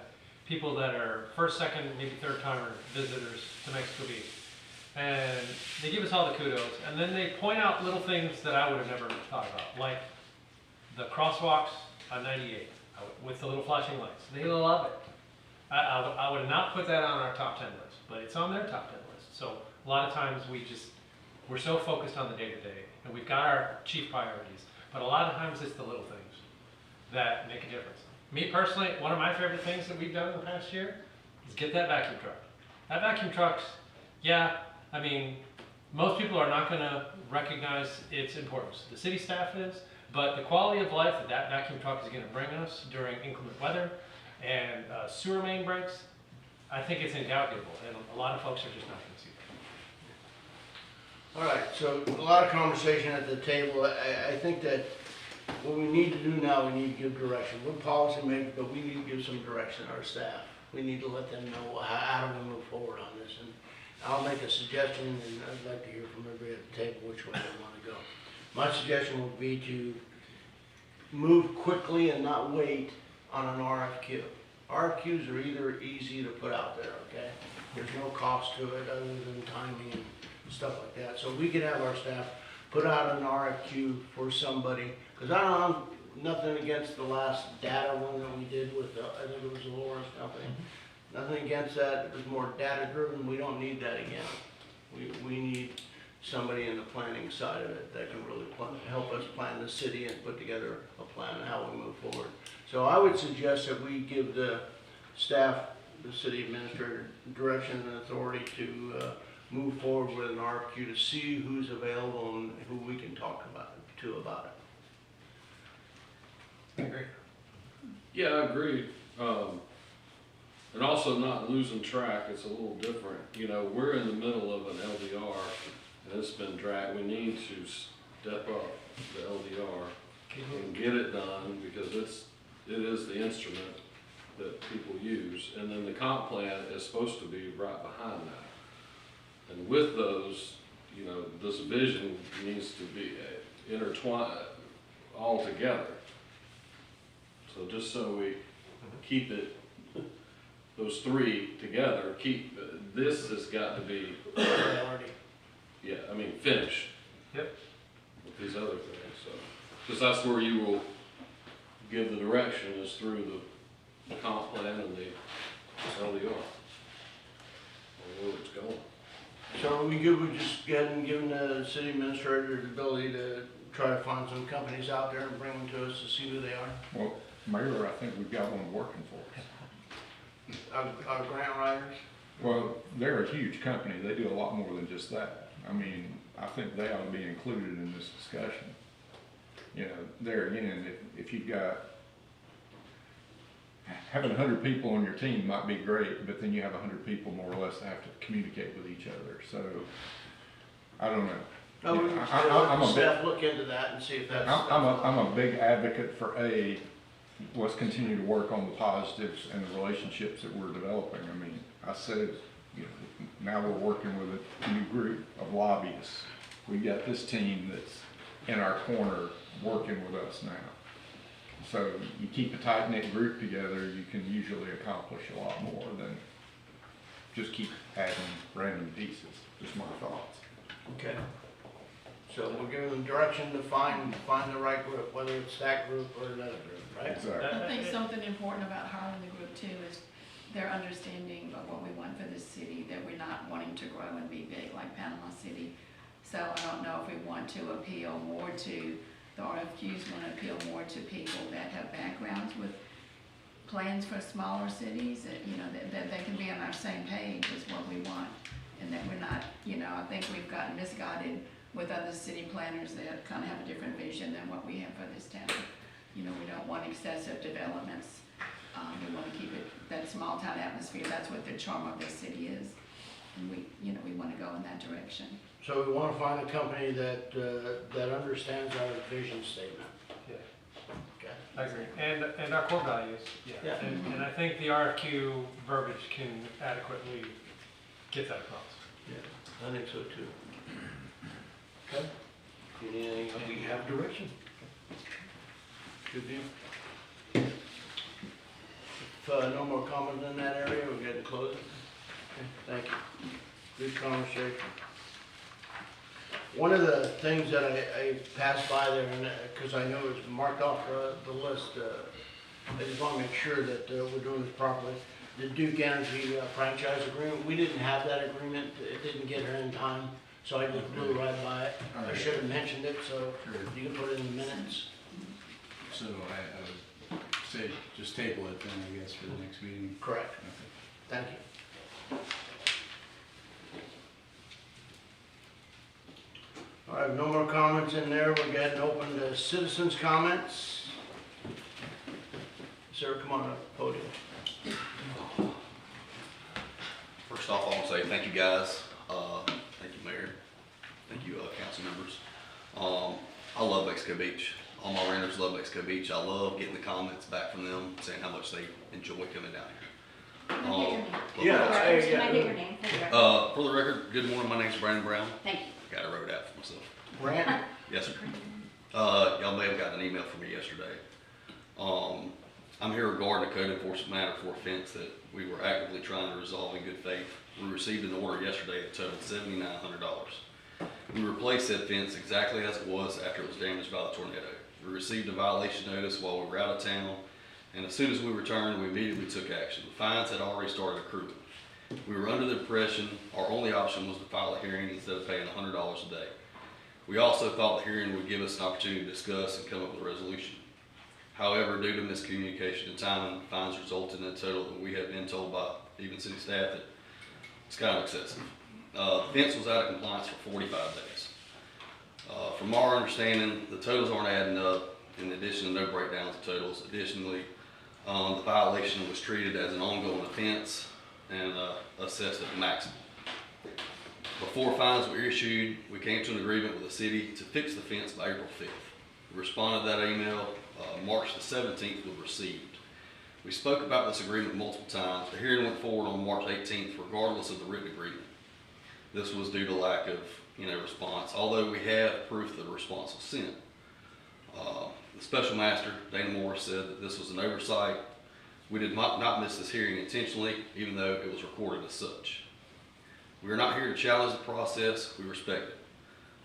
people that are first, second, maybe third timer visitors to Mexico Beach. And they give us all the kudos, and then they point out little things that I would have never thought about, like the crosswalks on 98 with the little flashing lights. They love it. I would have not put that on our top 10 list, but it's on their top 10 list. So a lot of times we're so focused on the day-to-day, and we've got our chief priorities, but a lot of times it's the little things that make a difference. Me personally, one of my favorite things that we've done in the past year is get that vacuum truck. That vacuum truck's, yeah, I mean, most people are not gonna recognize its importance. The city staff is, but the quality of life that vacuum truck is gonna bring us during inclement weather and sewer main breaks, I think it's incalculable, and a lot of folks are just not gonna see that. All right, so a lot of conversation at the table. I think that what we need to do now, we need to give direction. We're policymakers, but we need to give some direction to our staff. We need to let them know how do we move forward on this. And I'll make a suggestion, and I'd like to hear from everybody at the table which way they want to go. My suggestion would be to move quickly and not wait on an RFQ. RFQs are either easy to put out there, okay? There's no cost to it other than timing and stuff like that. So we could have our staff put out an RFQ for somebody, because I don't know, nothing against the last data one that we did with, I think it was Laura's company. Nothing against that, it was more data driven, we don't need that again. We need somebody in the planning side of it that can really help us plan the city and put together a plan on how we move forward. So I would suggest that we give the staff, the city administrator, direction and authority to move forward with an RFQ to see who's available and who we can talk about it. I agree. Yeah, I agree. And also not losing track, it's a little different. You know, we're in the middle of an LDR and it's been dragged. We need to step up the LDR and get it done because it is the instrument that people use. And then the comp plan is supposed to be right behind that. And with those, you know, this vision needs to be intertwined all together. So just so we keep it, those three together, this has got to be, yeah, I mean, finished. Yep. With these other things, so, because that's where you will give the direction is through the comp plan and the LDR. Or where it's going. So are we good with just giving the city administrator the ability to try to find some companies out there and bring them to us to see who they are? Well, Mayor, I think we've got one working for us. Our grant writers? Well, they're a huge company. They do a lot more than just that. I mean, I think they ought to be included in this discussion. You know, there again, if you've got, having 100 people on your team might be great, but then you have 100 people more or less that have to communicate with each other. So, I don't know. No, we can I'm a big- staff look into that and see if that's. I'm a big advocate for let's continue to work on the positives and the relationships that we're developing. I mean, I said, you know, now we're working with a new group of lobbyists. We've got this team that's in our corner working with us now. So you keep a tight-knit group together, you can usually accomplish a lot more than just keep adding random pieces. Just my thoughts. Okay. So we're giving them direction to find the right group, whether it's that group or another group, right? Exactly. I think something important about hiring the group too is their understanding of what we want for this city, that we're not wanting to grow and be big like Panama City. So I don't know if we want to appeal more to, the RFQs want to appeal more to people that have backgrounds with plans for smaller cities, that, you know, that they can be on our same page is what we want. And that we're not, you know, I think we've gotten misguided with other city planners that kind of have a different vision than what we have for this town. You know, we don't want excessive developments. We want to keep it that small town atmosphere. That's what the charm of this city is. And we, you know, we want to go in that direction. So we want to find a company that understands our vision statement. Yeah. Okay. I agree. And our core values. Yeah. And I think the RFQ verbiage can adequately get that across. Yeah, I think so too. Okay. You need anything else? We have direction. Good deal. If no more comments in that area, we're getting close. Okay, thank you. Good conversation. One of the things that I passed by there, and because I know it's marked off the list, I just want to make sure that we're doing this properly. The Duke Energy franchise agreement, we didn't have that agreement. It didn't get here in time, so I just blew right by it. I should have mentioned it, so you can put it in the minutes. So I would say just table it then, I guess, for the next meeting. Correct. Okay. Thank you. All right, no more comments in there. We're getting open to citizens' comments. Sir, come on up, podium. First off, I want to say thank you guys. Thank you, Mayor. Thank you, council members. I love Mexico Beach. All my renters love Mexico Beach. I love getting the comments back from them saying how much they enjoy coming down here. Can I get your name? Yeah, Can I get your name for the record? For the record, good morning. My name's Brandon Brown. Thank you. Got a road out for myself. Brandon? Yes, sir. Y'all may have gotten an email from me yesterday. I'm here regarding a code enforcement matter for a fence that we were actively trying to resolve in good faith. We received an order yesterday that totaled $7,900. We replaced that fence exactly as it was after it was damaged by the tornado. We received a violation notice while we were out of town, and as soon as we returned, we immediately took action. The fines had already started accruing. We were under the impression our only option was to file a hearing instead of paying $100 a day. We also thought the hearing would give us an opportunity to discuss and come up with a resolution. However, due to miscommunication and timing, fines resulted in a total that we have been told by even city staff that it's kind of excessive. The fence was out of compliance for 45 days. From our understanding, the totals aren't adding up in addition to no breakdowns of totals. Additionally, The violation was treated as an ongoing offense and assessed at the maximum. Before fines were issued, we came to an agreement with the city to fix the fence by April 5th. We responded to that email, March the 17th was received. We spoke about this agreement multiple times. The hearing went forward on March 18th regardless of the written agreement. This was due to lack of, response, although we have proof that a response was sent. The special master, Dana Morris, said that this was an oversight. We did not miss this hearing intentionally, even though it was recorded as such. We are not here to challenge the process, we respect it.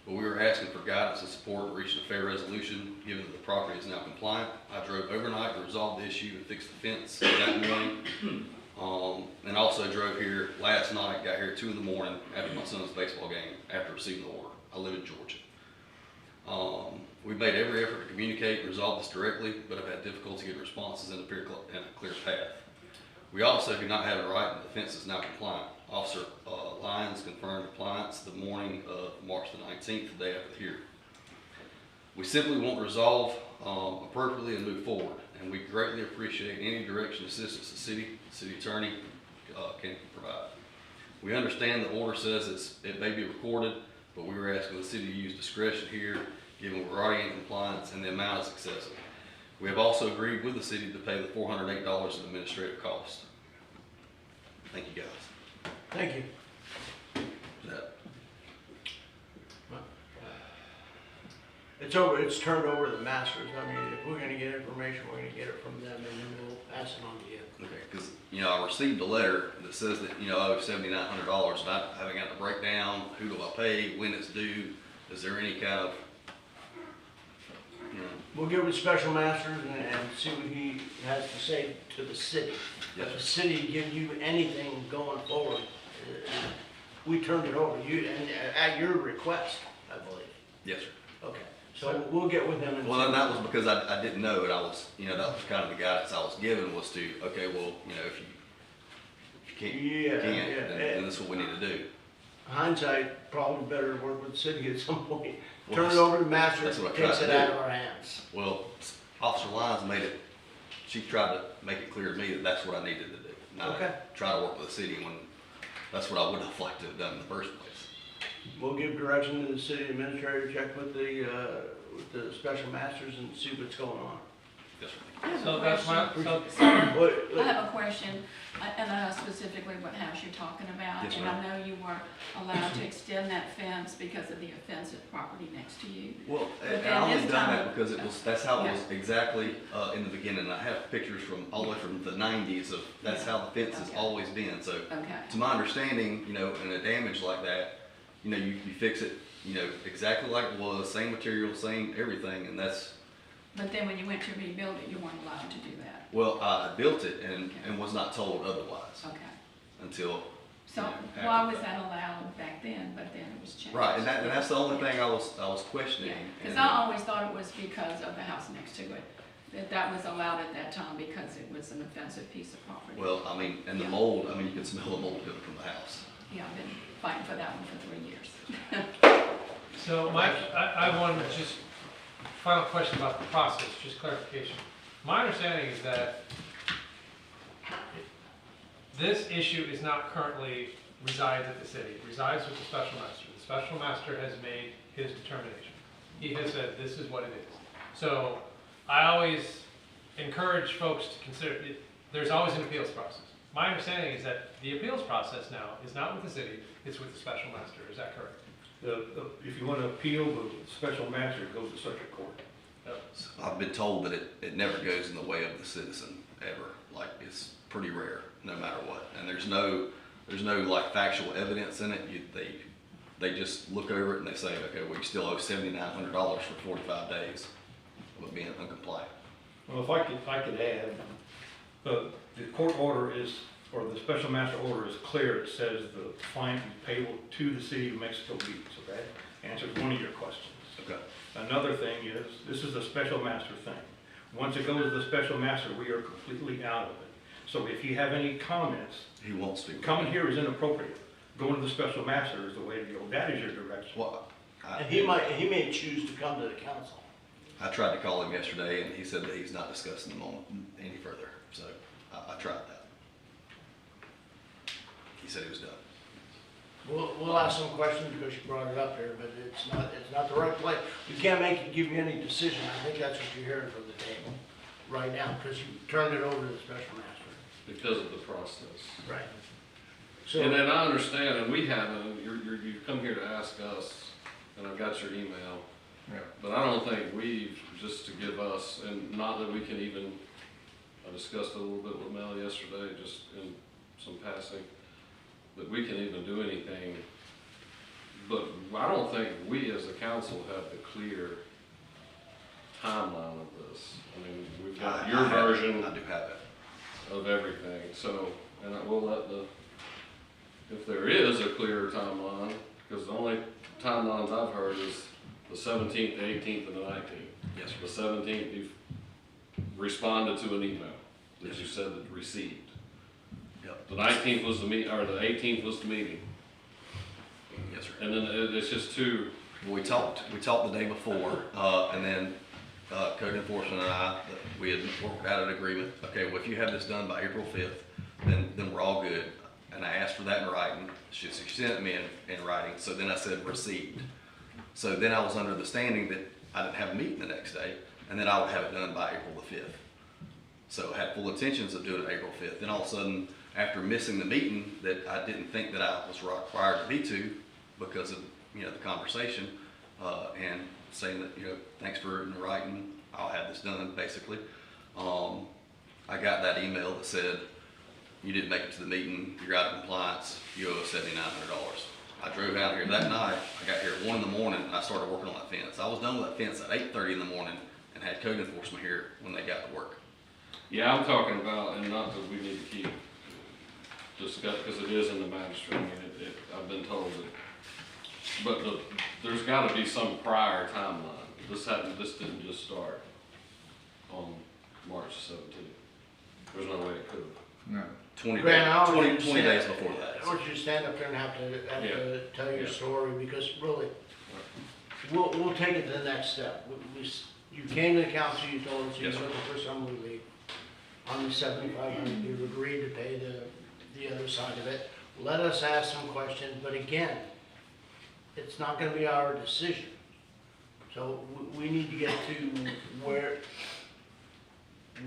But we were asking for guidance and support in reaching a fair resolution, given that the property is now compliant. I drove overnight to resolve the issue and fix the fence that morning. And also drove here last night, got here at 2 in the morning after my son's baseball game, after receiving the order. I live in Georgia. We've made every effort to communicate and resolve this directly, but have had difficulty getting responses in a clear path. We also do not have it right that the fence is now compliant. Officer Lyons confirmed compliance the morning of March the 19th, the day after the hearing. We simply want to resolve appropriately and move forward, and we greatly appreciate any direction assistance the city attorney can provide. We understand the order says it may be recorded, but we were asking the city to use discretion here, given we're already in compliance and the amount is excessive. We have also agreed with the city to pay the $408 in administrative cost. Thank you, guys. Thank you. That- It's over, it's turned over to the masters. I mean, if we're gonna get information, we're gonna get it from them, and then we'll pass it on to you. Okay, because, I received a letter that says that, I owe $7,900, and I haven't got the breakdown, who do I pay, when it's due, is there any kind of, We'll give it to special masters and see what he has to say to the city. Yes, If the sir. city give you anything going forward, we turned it over to you, and at your request, I believe. Yes, sir. Okay, so we'll get with them and. Well, and that was because I didn't know it. I was, that was kind of the guidance I was given was to, okay, well, if you can't, Yeah, then this is what we need to do. Hindsight, probably better to work with the city at some point. Well, Turn it over to the master, that's what I takes tried it to out do. of our hands. Well, Officer Lyons she tried to make it clear to me that that's what I needed to do. Not Okay. try to work with the city when that's what I would have liked to have done in the first place. We'll give direction to the city administrator, check with the special masters and see what's going on. Yes, sir. I have So a that's question. my, I have a question, and I know specifically what house you're talking about. Yes, And ma'am. I know you were allowed to extend that fence because of the offensive property next to you. Well, But and then I only this done time- that because that's how it was Yeah. exactly in the beginning. I have pictures from all the way from the 90s of that's how the fence has Okay. always been. So Okay. to my understanding, in a damage like that, you fix it, exactly like it was, same material, same everything, and that's, But then when you went to rebuild it, you weren't allowed to do that. well, I built it and was not told otherwise Okay. until, So after why the was fact. that allowed back then, but then it was changed? Right, and that's the only thing I was questioning. Yeah, because And- I always thought it was because of the house next to it, that was allowed at that time because it was an offensive piece of property. Well, and the Yeah. mold, you can smell the mold coming from the house. Yeah, I've been fighting for that one for 3 years. so Mike, I wanted to just, final question about the process, just clarification. My understanding is that this issue is not currently resides at the city, it resides with the special master. The special master has made his determination. He has said, this is what it is. So I always encourage folks to consider, there's always an appeals process. My understanding is that the appeals process now is not with the city, it's with the special master, is that correct? If you want to appeal, the special master goes to circuit court. I've been told that it never goes in the way of the citizen ever. Like it's pretty rare, no matter what. And there's no like factual evidence in it. They just look over it and they say, okay, well you still owe $7,900 for 45 days of being uncompliant. Well, if I could add, the court order is, or the special master order is clear. It says the fine is payable to the city of Mexico Beach. So that answers one of your questions. Okay. Another thing is, this is a special master thing. Once it goes to the special master, we are completely out of it. So if you have any comments, He won't speak. with coming me. here is inappropriate. Going to the special master is the way to go. That is your direction. Well, And he may choose to come to the council. I tried to call him yesterday and he said that he's not discussing them on any further, so I tried that. He said he was done. We'll ask some questions because you brought it up here, but it's not the right place. We can't give you any decision. I think that's what you're hearing from the table right now, because you turned it over to the special master. Because of the process. Right. And then I understand, and we haven't, you've come here to ask us, and I've got your email. Yeah. But I don't think we've, just to give us, and not that we can even, I discussed it a little bit with Mel yesterday, just in some passing, that we can even do anything. But I don't think we as a council have the clear timeline of this. I mean, we've got your version I do have it. of everything, so, and I will let if there is a clearer timeline, because the only timelines I've heard is the 17th, the 18th, and the 19th. Yes, The 17th, you responded to an email that you said that received. Yep. The 19th was the or the 18th was the meeting. Yes, sir. And then it's just two. We talked the day before, and then code enforcement and I, we had worked out an agreement. Okay, well, if you have this done by April 5th, then we're all good. And I asked for that in writing. She sent it me in writing. So then I said received. So then I was under the standing that I didn't have a meeting the next day, and then I would have it done by April the 5th. So I had full intentions of doing it April 5th. Then all of a sudden, after missing the meeting that I didn't think that I was required to be to because of, the conversation, and saying that, thanks for in writing, I'll have this done, basically. I got that email that said, you didn't make it to the meeting, you're out of compliance, you owe us $7,900. I drove out here that night, I got here at 1 in the morning, and I started working on that fence. I was done with that fence at 8:30 in the morning and had code enforcement here when they got to work. Yeah, I'm talking about, and not that we need to keep discussing, because it is in the magistrate. I mean, I've been told that, but there's got to be some prior timeline. This didn't just start on March 17th. There's no way it could have. No. 20 Grant, I don't 20 understand. days before that. I want you to stand up there and have to tell your Yeah. story, because really, we'll take it to the next step. You came to the council, you told us you were Yes, sir. looking for some relief on the 7,500, you agreed to pay the other side of it. Let us ask some questions, but again, it's not gonna be our decision. So we need to get to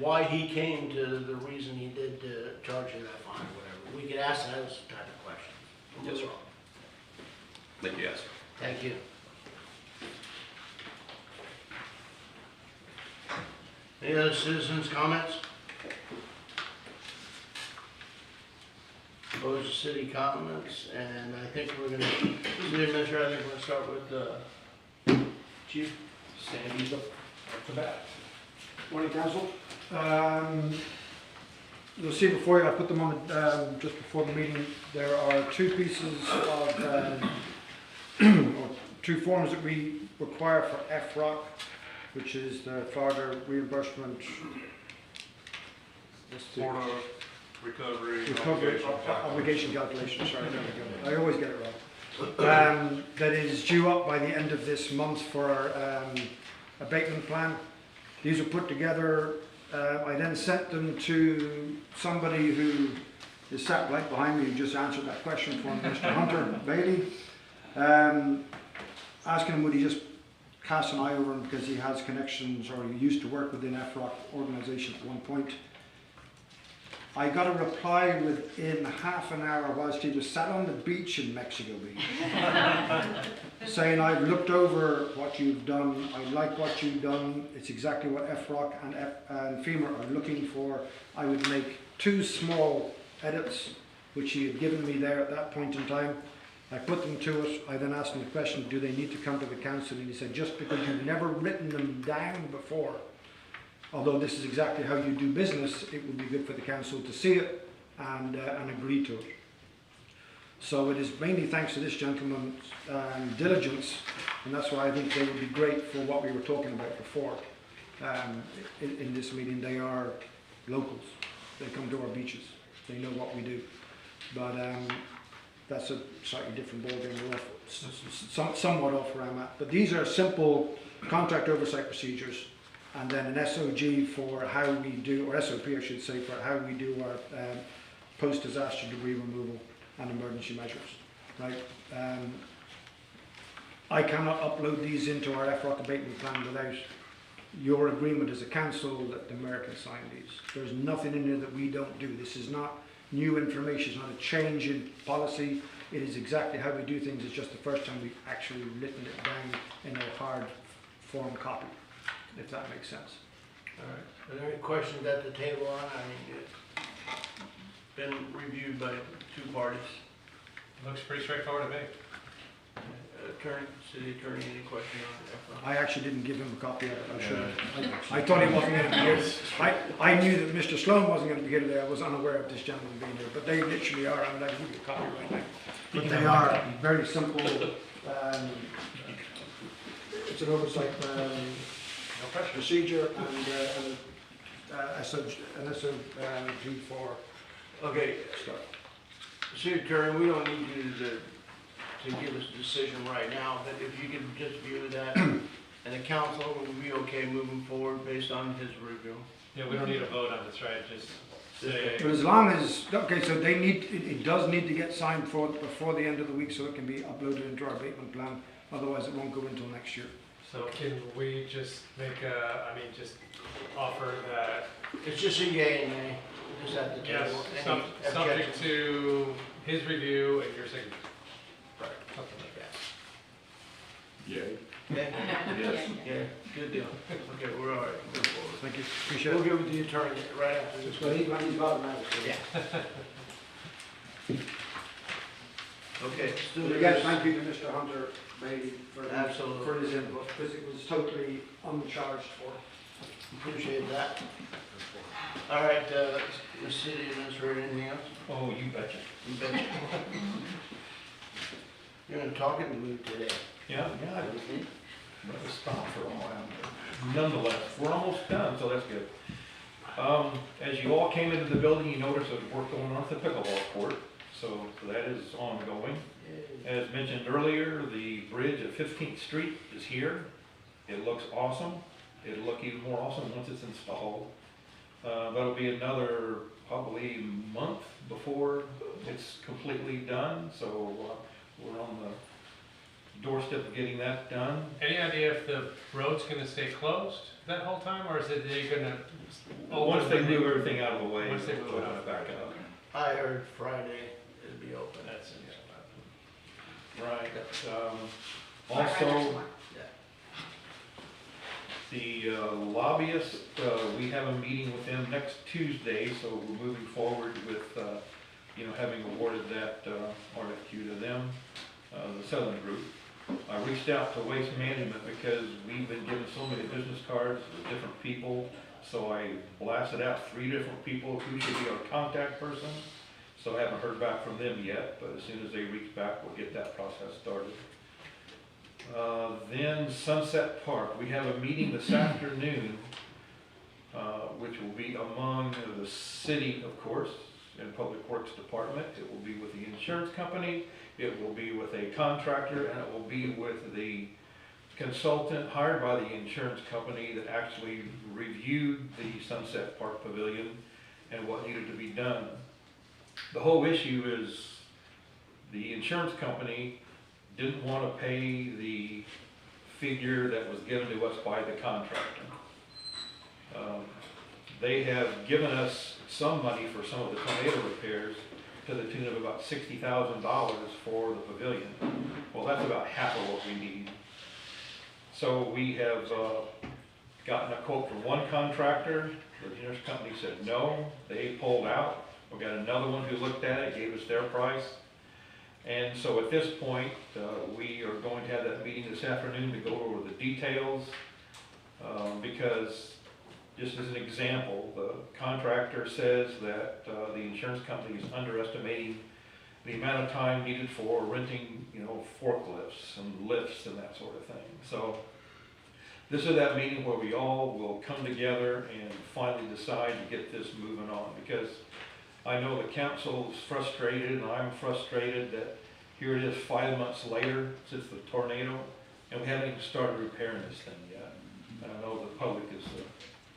why he came to the reason he did to charge you that fine or whatever. We could ask those type of questions. Yes, sir. Thank you, yes. Thank you. Any other citizens' comments? Close the city comments, and I think we're gonna, city administrator, I think we're gonna start with, Chief. Sandy's up the bat. Morning, council. You'll see before you, I put them on just before the meeting. There are two pieces of, or two forms that we require for FROC, which is the Florida reimbursement. Florida Recovery Obligation calculation, sorry, there we go. I always get it wrong. That is due up by the end of this month for our abatement plan. These were put together. I then sent them to somebody who is sat right behind me, who just answered that question for me, Mr. Hunter Bailey. Asking him would he just cast an eye over him because he has connections, or he used to work within FROC organization at one point. I got a reply within half an hour whilst he was sat on the beach in Mexico Beach, saying, I've looked over what you've done, I like what you've done, it's exactly what FROC and FEMA are looking for. I would make 2 small edits, which he had given me there at that point in time. I put them to us. I then asked him the question, do they need to come to the council? And he said, just because you've never written them down before, although this is exactly how you do business, it would be good for the council to see it and agree to it. So it is mainly thanks to this gentleman's diligence, and that's why I think they would be great for what we were talking about before. In this meeting, they are locals. They come to our beaches. They know what we do. But that's a slightly different ballgame. We're somewhat off where I'm at. But these are simple contract oversight procedures, and then an SOG for how we do, or SOP I should say, for how we do our post-disaster debris removal and emergency measures, right? I cannot upload these into our FROC abatement plan without your agreement as a council that the mayor can sign these. There's nothing in there that we don't do. This is not new information, it's not a change in policy. It is exactly how we do things. It's just the first time we've actually written it down in a hard form copy, if that makes sense. All right, are there any questions at the table on, I mean, it's been reviewed by two parties. Looks pretty straightforward to me. Attorney, city attorney, any question on it? I actually didn't give him a copy of it, I should have. I thought he wasn't going to be here. I knew that Mr. Sloan wasn't going to be here today. I was unaware of this gentleman being here, but they literally are. I mean, I can give you a copy right now. But they are very simple. It's an oversight procedure and an SOG for Okay, stuff. city attorney, we don't need you to give us a decision right now, but if you could just view that, and the council will be okay moving forward based on his review. Yeah, we don't need a vote on this, right? Just say, But as long as, okay, so they need, it does need to get signed before the end of the week so it can be uploaded into our abatement plan. Otherwise, it won't go until next year. so can we just make just offer that, It's just a yay and nay, just at the yes, table. Any subject objections? to his review and your signature. Right, something like that. Yay. Yeah, Yes. yeah, good deal. Okay, we're all right, move forward. Thank you, appreciate We'll it. get with the attorney right after this. he's automatic. Yeah. Okay, let's do Again, this. thank you to Mr. Hunter Bailey for Absolutely. his input, because it was totally uncharged for. Appreciate that. All right, the city administrator, anything else? Oh, you betcha. You betcha. You're in a talking mood today. Yeah, I was going to stop for a while. Nonetheless, we're almost done, so that's good. As you all came into the building, you noticed there's work going on at the pickleball court, so that is ongoing. As mentioned earlier, the bridge at 15th Street is here. It looks awesome. It'll look even more awesome once it's installed. That'll be another probably month before it's completely done, so we're on the doorstep of getting that done. Any idea if the road's gonna stay closed that whole time, or is it they're gonna? Once they move everything out of the way, Once they they'll move open it it back up. I heard Friday it'll be open. That's it. Right. Right, right, Also, tomorrow. the lobbyists, we have a meeting with them next Tuesday, so we're moving forward with, having awarded that RFQ to them, the Southern Group. I reached out to Waste Management because we've been given so many business cards with different people, so I blasted out 3 different people who should be our contact person. So I haven't heard back from them yet, but as soon as they reach back, we'll get that process started. Then Sunset Park, we have a meeting this afternoon, which will be among the city, of course, and Public Works Department. It will be with the insurance company, it will be with a contractor, and it will be with the consultant hired by the insurance company that actually reviewed the Sunset Park Pavilion and what needed to be done. The whole issue is the insurance company didn't want to pay the figure that was given to us by the contractor. They have given us some money for some of the tornado repairs to the tune of about $60,000 for the pavilion. Well, that's about half of what we need. So we have gotten a quote from one contractor. The insurance company said no, they pulled out. We got another one who looked at it, gave us their price. And so at this point, we are going to have that meeting this afternoon to go over the details, because just as an example, the contractor says that the insurance company is underestimating the amount of time needed for renting, forklifts and lifts and that sort of thing. So this is that meeting where we all will come together and finally decide to get this moving on, because I know the council's frustrated, and I'm frustrated that here it is 5 months later since the tornado, and we haven't even started repairing this thing yet. And I know the public is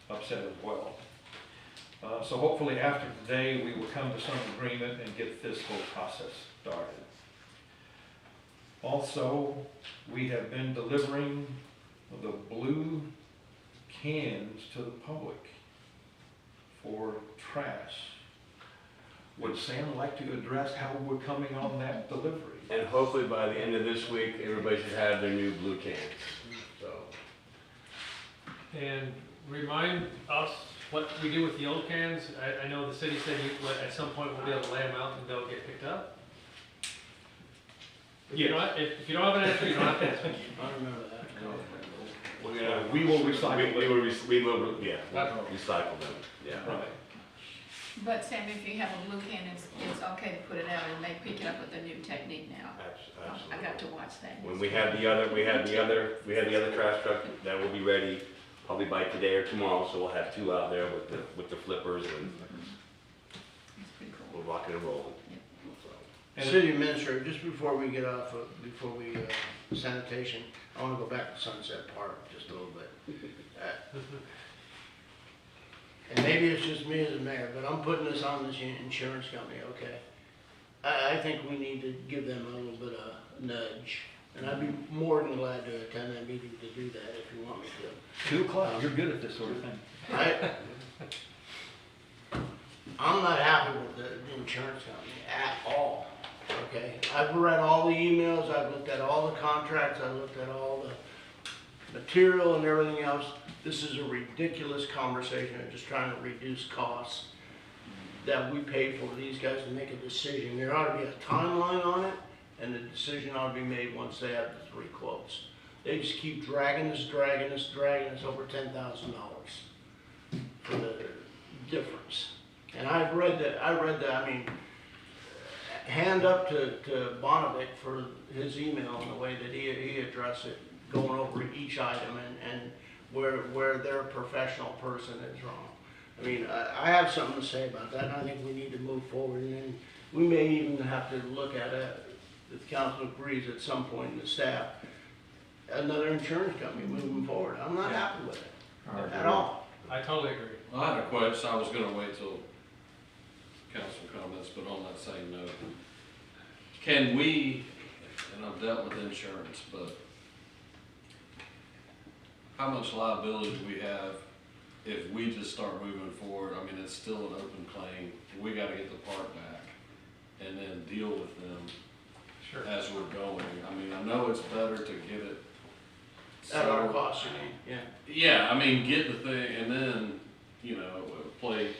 upset as well. So hopefully after today, we will come to some agreement and get this whole process started. Also, we have been delivering the blue cans to the public for trash. Would Sam like to address how we're coming on that delivery? And hopefully by the end of this week, everybody should have their new blue cans, so. And remind us what we do with the old cans. I know the city said at some point we'll be able to lay them out and they'll get picked up. If you don't have an answer, you don't have to answer. I remember that. We will recycle We will, yeah, recycle them, yeah. Right. But Sam, if you have a blue can, it's okay to put it out and they pick it up with a new technique now. I got to watch that. When we have the other trash truck that will be ready probably by today or tomorrow, so we'll have 2 out there with the flippers, and It's pretty cool. we'll rock it and roll. So. City administrator, just before we get off, sanitation, I wanna go back to Sunset Park just a little bit. And maybe it's just me as a mayor, but I'm putting this on this insurance company, okay? I think we need to give them a little bit of nudge, and I'd be more than glad to attend that meeting to do that if you want me to. 2 o'clock, you're good at this sort of thing. I'm not happy with the insurance company at all, okay? I've read all the emails, I've looked at all the contracts, I've looked at all the material and everything else. This is a ridiculous conversation of just trying to reduce costs that we pay for these guys to make a decision. There ought to be a timeline on it, and the decision ought to be made once they have the 3 quotes. They just keep dragging us over $10,000 for the difference. And I read that, I mean, hand up to Bonnevic for his email and the way that he addressed it, going over each item and where their professional person is wrong. I mean, I have something to say about that, and I think we need to move forward, and then we may even have to look at it, if the council agrees at some point in the staff, another insurance company moving forward. I'm not happy with it, at all. I totally agree. Well, I had a question, I was gonna wait till council comments, but on that same note, can we, and I've dealt with insurance, but how much liability do we have if we just start moving forward? I mean, it's still an open claim, we gotta get the part back and then deal with them Sure. as we're going. I mean, I know it's better to get it. At our settled. cost, you mean, yeah. Yeah, I mean, get the thing and then, play.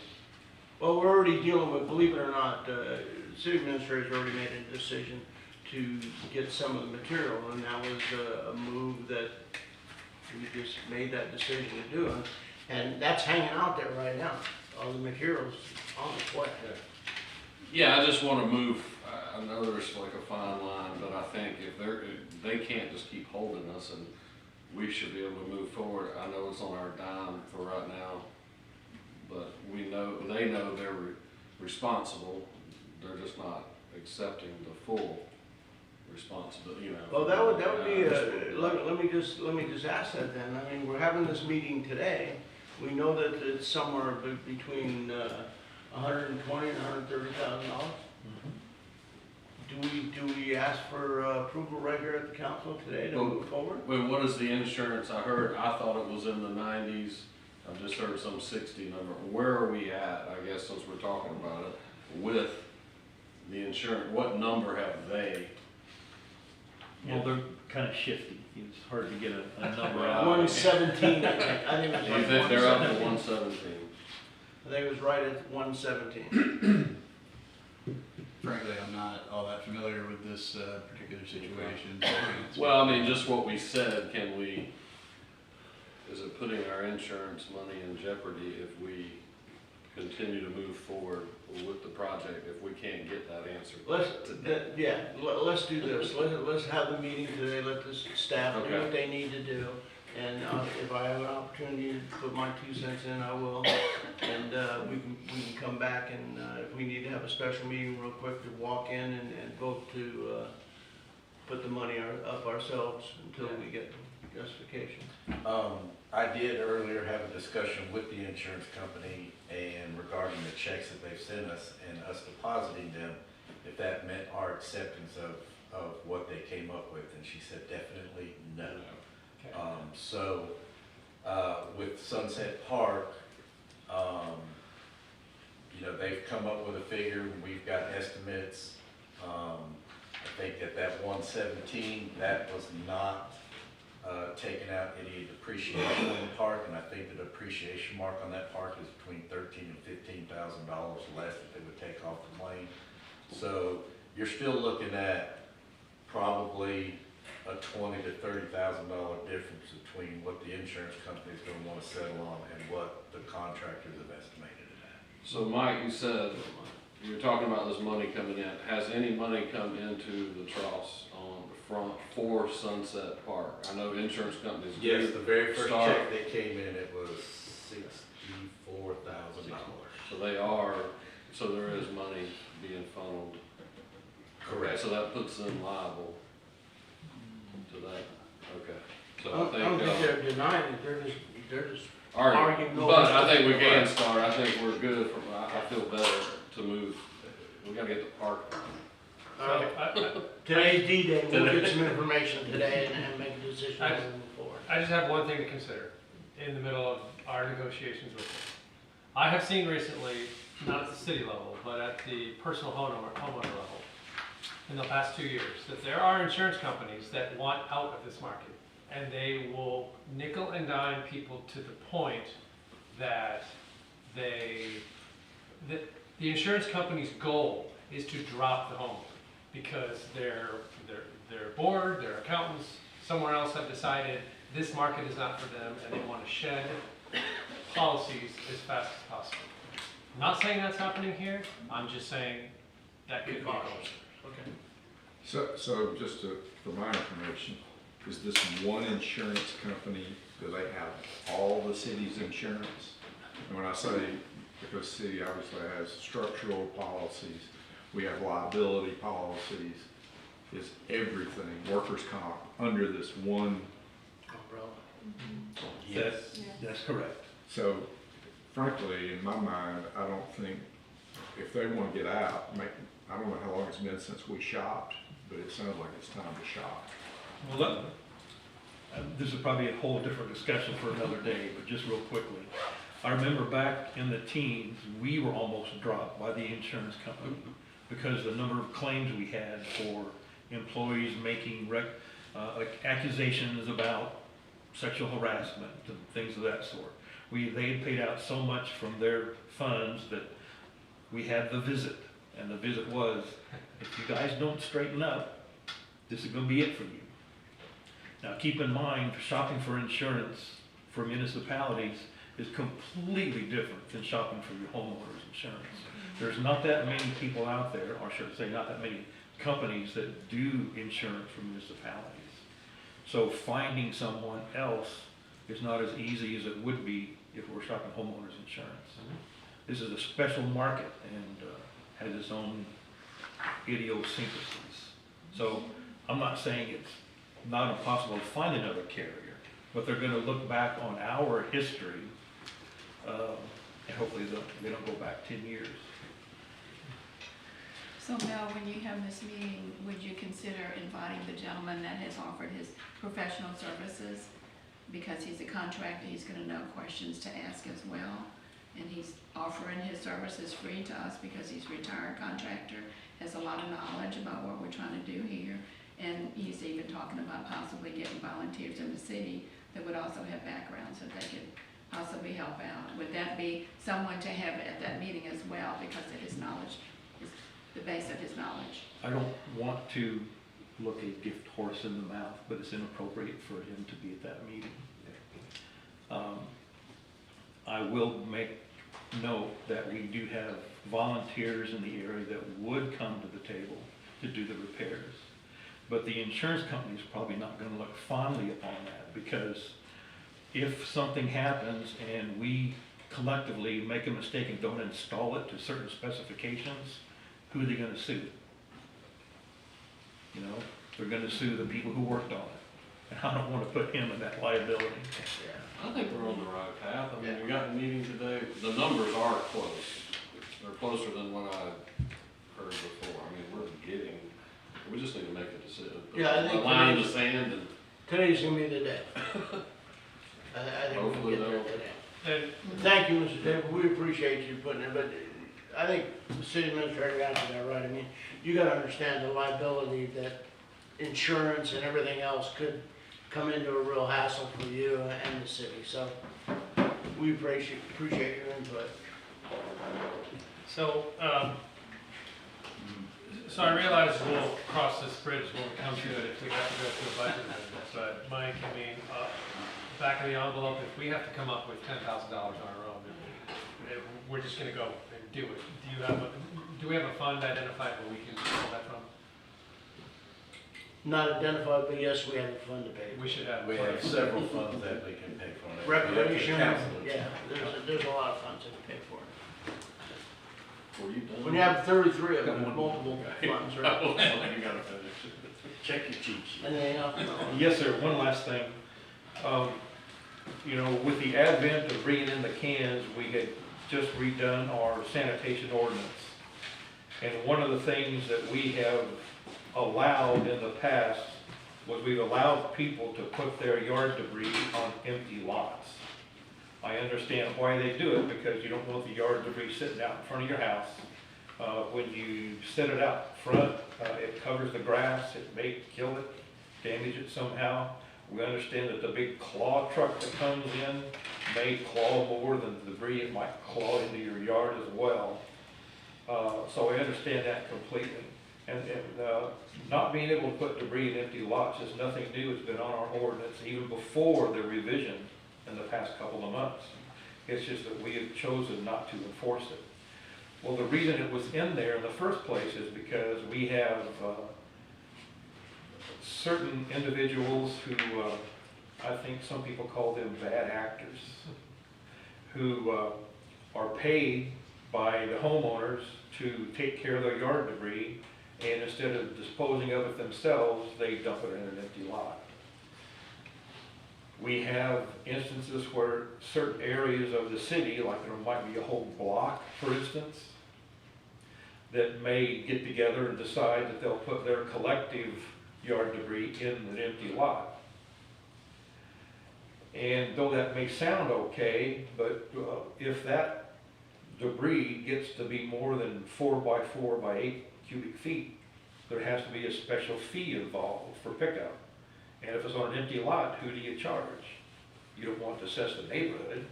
Well, we're already dealing with, believe it or not, the city administrator's already made a decision to get some of the material, and that was a move that we just made that decision to do. And that's hanging out there right now, all the materials on its way. Yeah, I just wanna move, I know there's like a fine line, but I think if they can't just keep holding us, and we should be able to move forward. I know it's on our dime for right now, but they know they're responsible, they're just not accepting the full responsibility, Well, that would be, let me just ask that then. I mean, we're having this meeting today. We know that it's somewhere between $120,000 and $130,000. Do we ask for approval right here at the council today to move forward? Well, what is the insurance? I thought it was in the 90s. I just heard some 60 number. Where are we at, I guess, since we're talking about it, with the insurance? What number have they? Well, they're kind of shifty. It's hard to get a number out. 117, I think. I think it was You like think they're up to 117. 117? I think it was right at 117. Frankly, I'm not all that familiar with this particular situation. Well, I mean, just what we said, is it putting our insurance money in jeopardy if we continue to move forward with the project, if we can't get that answer today? Let's do this. Let's have the meeting today, let the staff do what they need to do, And if I have an opportunity to put my 2 cents in, I will. And we can come back and if we need to have a special meeting real quick to walk in and vote to put the money up ourselves until we get justification. I did earlier have a discussion with the insurance company and regarding the checks that they've sent us and us depositing them, if that meant our acceptance of what they came up with, and she said definitely no. Okay. So, with Sunset Park, you know, they've come up with a figure, we've got estimates. I think that 117, that was not taking out any depreciation on the park, and I think the depreciation mark on that park is between $13,000 and $15,000 less that they would take off the lane. So you're still looking at probably a $20,000 to $30,000 difference between what the insurance company is going to want to settle on and what the contractors have estimated it at. So Mike, you said, you were talking about this money coming in. Has any money come into the trust on the front for Sunset Park? I know insurance companies do. Yes, the very first start- check that came in, it was $64,000. So they are, so there is money being funneled. Correct. So that puts them liable to that, okay. So I don't think they're denying it, they're just arguing. But I think we can start, I think we're good from, I feel better to move, we gotta get the park. Today's D-Day, we'll get some information today and make a decision moving forward. I just have one thing to consider in the middle of our negotiations with them. I have seen recently, not at the city level, but at the personal homeowner level, in the past 2 years, that there are insurance companies that want out of this market. And they will nickel and dime people to the point that the insurance company's goal is to drop the homeowner because their board, their accountants, somewhere else have decided this market is not for them and they want to shed policies as fast as possible. I'm not saying that's happening here, I'm just saying that could be going. Okay. So just for my information, is this one insurance company, do they have all the city's insurance? And when I say, because the city obviously has structural policies, we have liability policies, is everything, workers' comp, under this one? Umbrella. Yes, that's correct. So frankly, in my mind, I don't think, if they want to get out, I don't know how long it's been since we shopped, but it sounds like it's time to shop. Well, this is probably a whole different discussion for another day, but just real quickly. I remember back in the teens, we were almost dropped by the insurance company because the number of claims we had for employees making accusations about sexual harassment and things of that sort. They had paid out so much from their funds that we had the visit, and the visit was, if you guys don't straighten up, this is going to be it for you. Now keep in mind, shopping for insurance for municipalities is completely different than shopping for your homeowner's insurance. There's not that many people out there, or should I say not that many companies that do insurance for municipalities. So finding someone else is not as easy as it would be if we're shopping homeowners insurance. This is a special market and has its own idiosyncrasies. So I'm not saying it's not impossible to find another carrier, but they're going to look back on our history and hopefully they don't go back 10 years. So Mel, when you have this meeting, would you consider inviting the gentleman that has offered his professional services? Because he's a contractor, he's gonna know questions to ask as well. And he's offering his services free to us because he's a retired contractor, has a lot of knowledge about what we're trying to do here. And he's even talking about possibly getting volunteers in the city that would also have backgrounds that they could possibly help out. Would that be someone to have at that meeting as well because of his knowledge? The base of his knowledge. I don't want to look a gift horse in the mouth, but it's inappropriate for him to be at that meeting. I will make note that we do have volunteers in the area that would come to the table to do the repairs. But the insurance company is probably not going to look fondly upon that because if something happens and we collectively make a mistake and don't install it to certain specifications, who are they gonna sue? You know, they're gonna sue the people who worked on it. And I don't wanna put him in that liability. I think we're on the right path. I mean, we got a meeting today. The numbers are close. They're closer than what I heard before. I mean, we're getting, we just need to make a decision. Yeah, I think A line in the today's- sand and Today's gonna be the day. I think we'll Hopefully get there they'll- today. And Thank you, Mr. Davis, we appreciate you putting it, but I think the city administrator answered that right. I mean, you gotta understand the liability that insurance and everything else could come into a real hassle for you and the city, so we appreciate your input. so, so I realize we'll cross this bridge when we come to it if we have to go through a budget amendment, but Mike, I mean, back of the envelope, if we have to come up with $10,000 on our own, we're just gonna go and do it. Do we have a fund identified where we can pull that from? Not identified, but yes, we have a fund to pay. We should have. We have several funds that we can pay for. Recreation, Council. yeah, there's a lot of funds that we pay for. were you done? When you have 33 of them, multiple funds, right? You gotta finish. Check your cheat sheet. Anything else? Yes, sir, one last thing. You know, with the advent of bringing in the cans, we had just redone our sanitation ordinance. And one of the things that we have allowed in the past was we've allowed people to put their yard debris on empty lots. I understand why they do it, because you don't want the yard debris sitting out in front of your house. When you set it out front, it covers the grass, it may kill it, damage it somehow. We understand that the big claw truck that comes in may claw more than the debris, it might claw into your yard as well. So I understand that completely. And not being able to put debris in empty lots is nothing new, it's been on our ordinance even before the revision in the past couple of months. It's just that we have chosen not to enforce it. Well, the reason it was in there in the first place is because we have certain individuals who, I think some people call them bad actors, who are paid by the homeowners to take care of their yard debris, and instead of disposing of it themselves, they dump it in an empty lot. We have instances where certain areas of the city, like there might be a whole block, for instance, that may get together and decide that they'll put their collective yard debris in an empty lot. And though that may sound okay, but if that debris gets to be more than 4 by 4 by 8 cubic feet, there has to be a special fee involved for pickup. And if it's on an empty lot, who do you charge? You don't want to assess the neighborhood,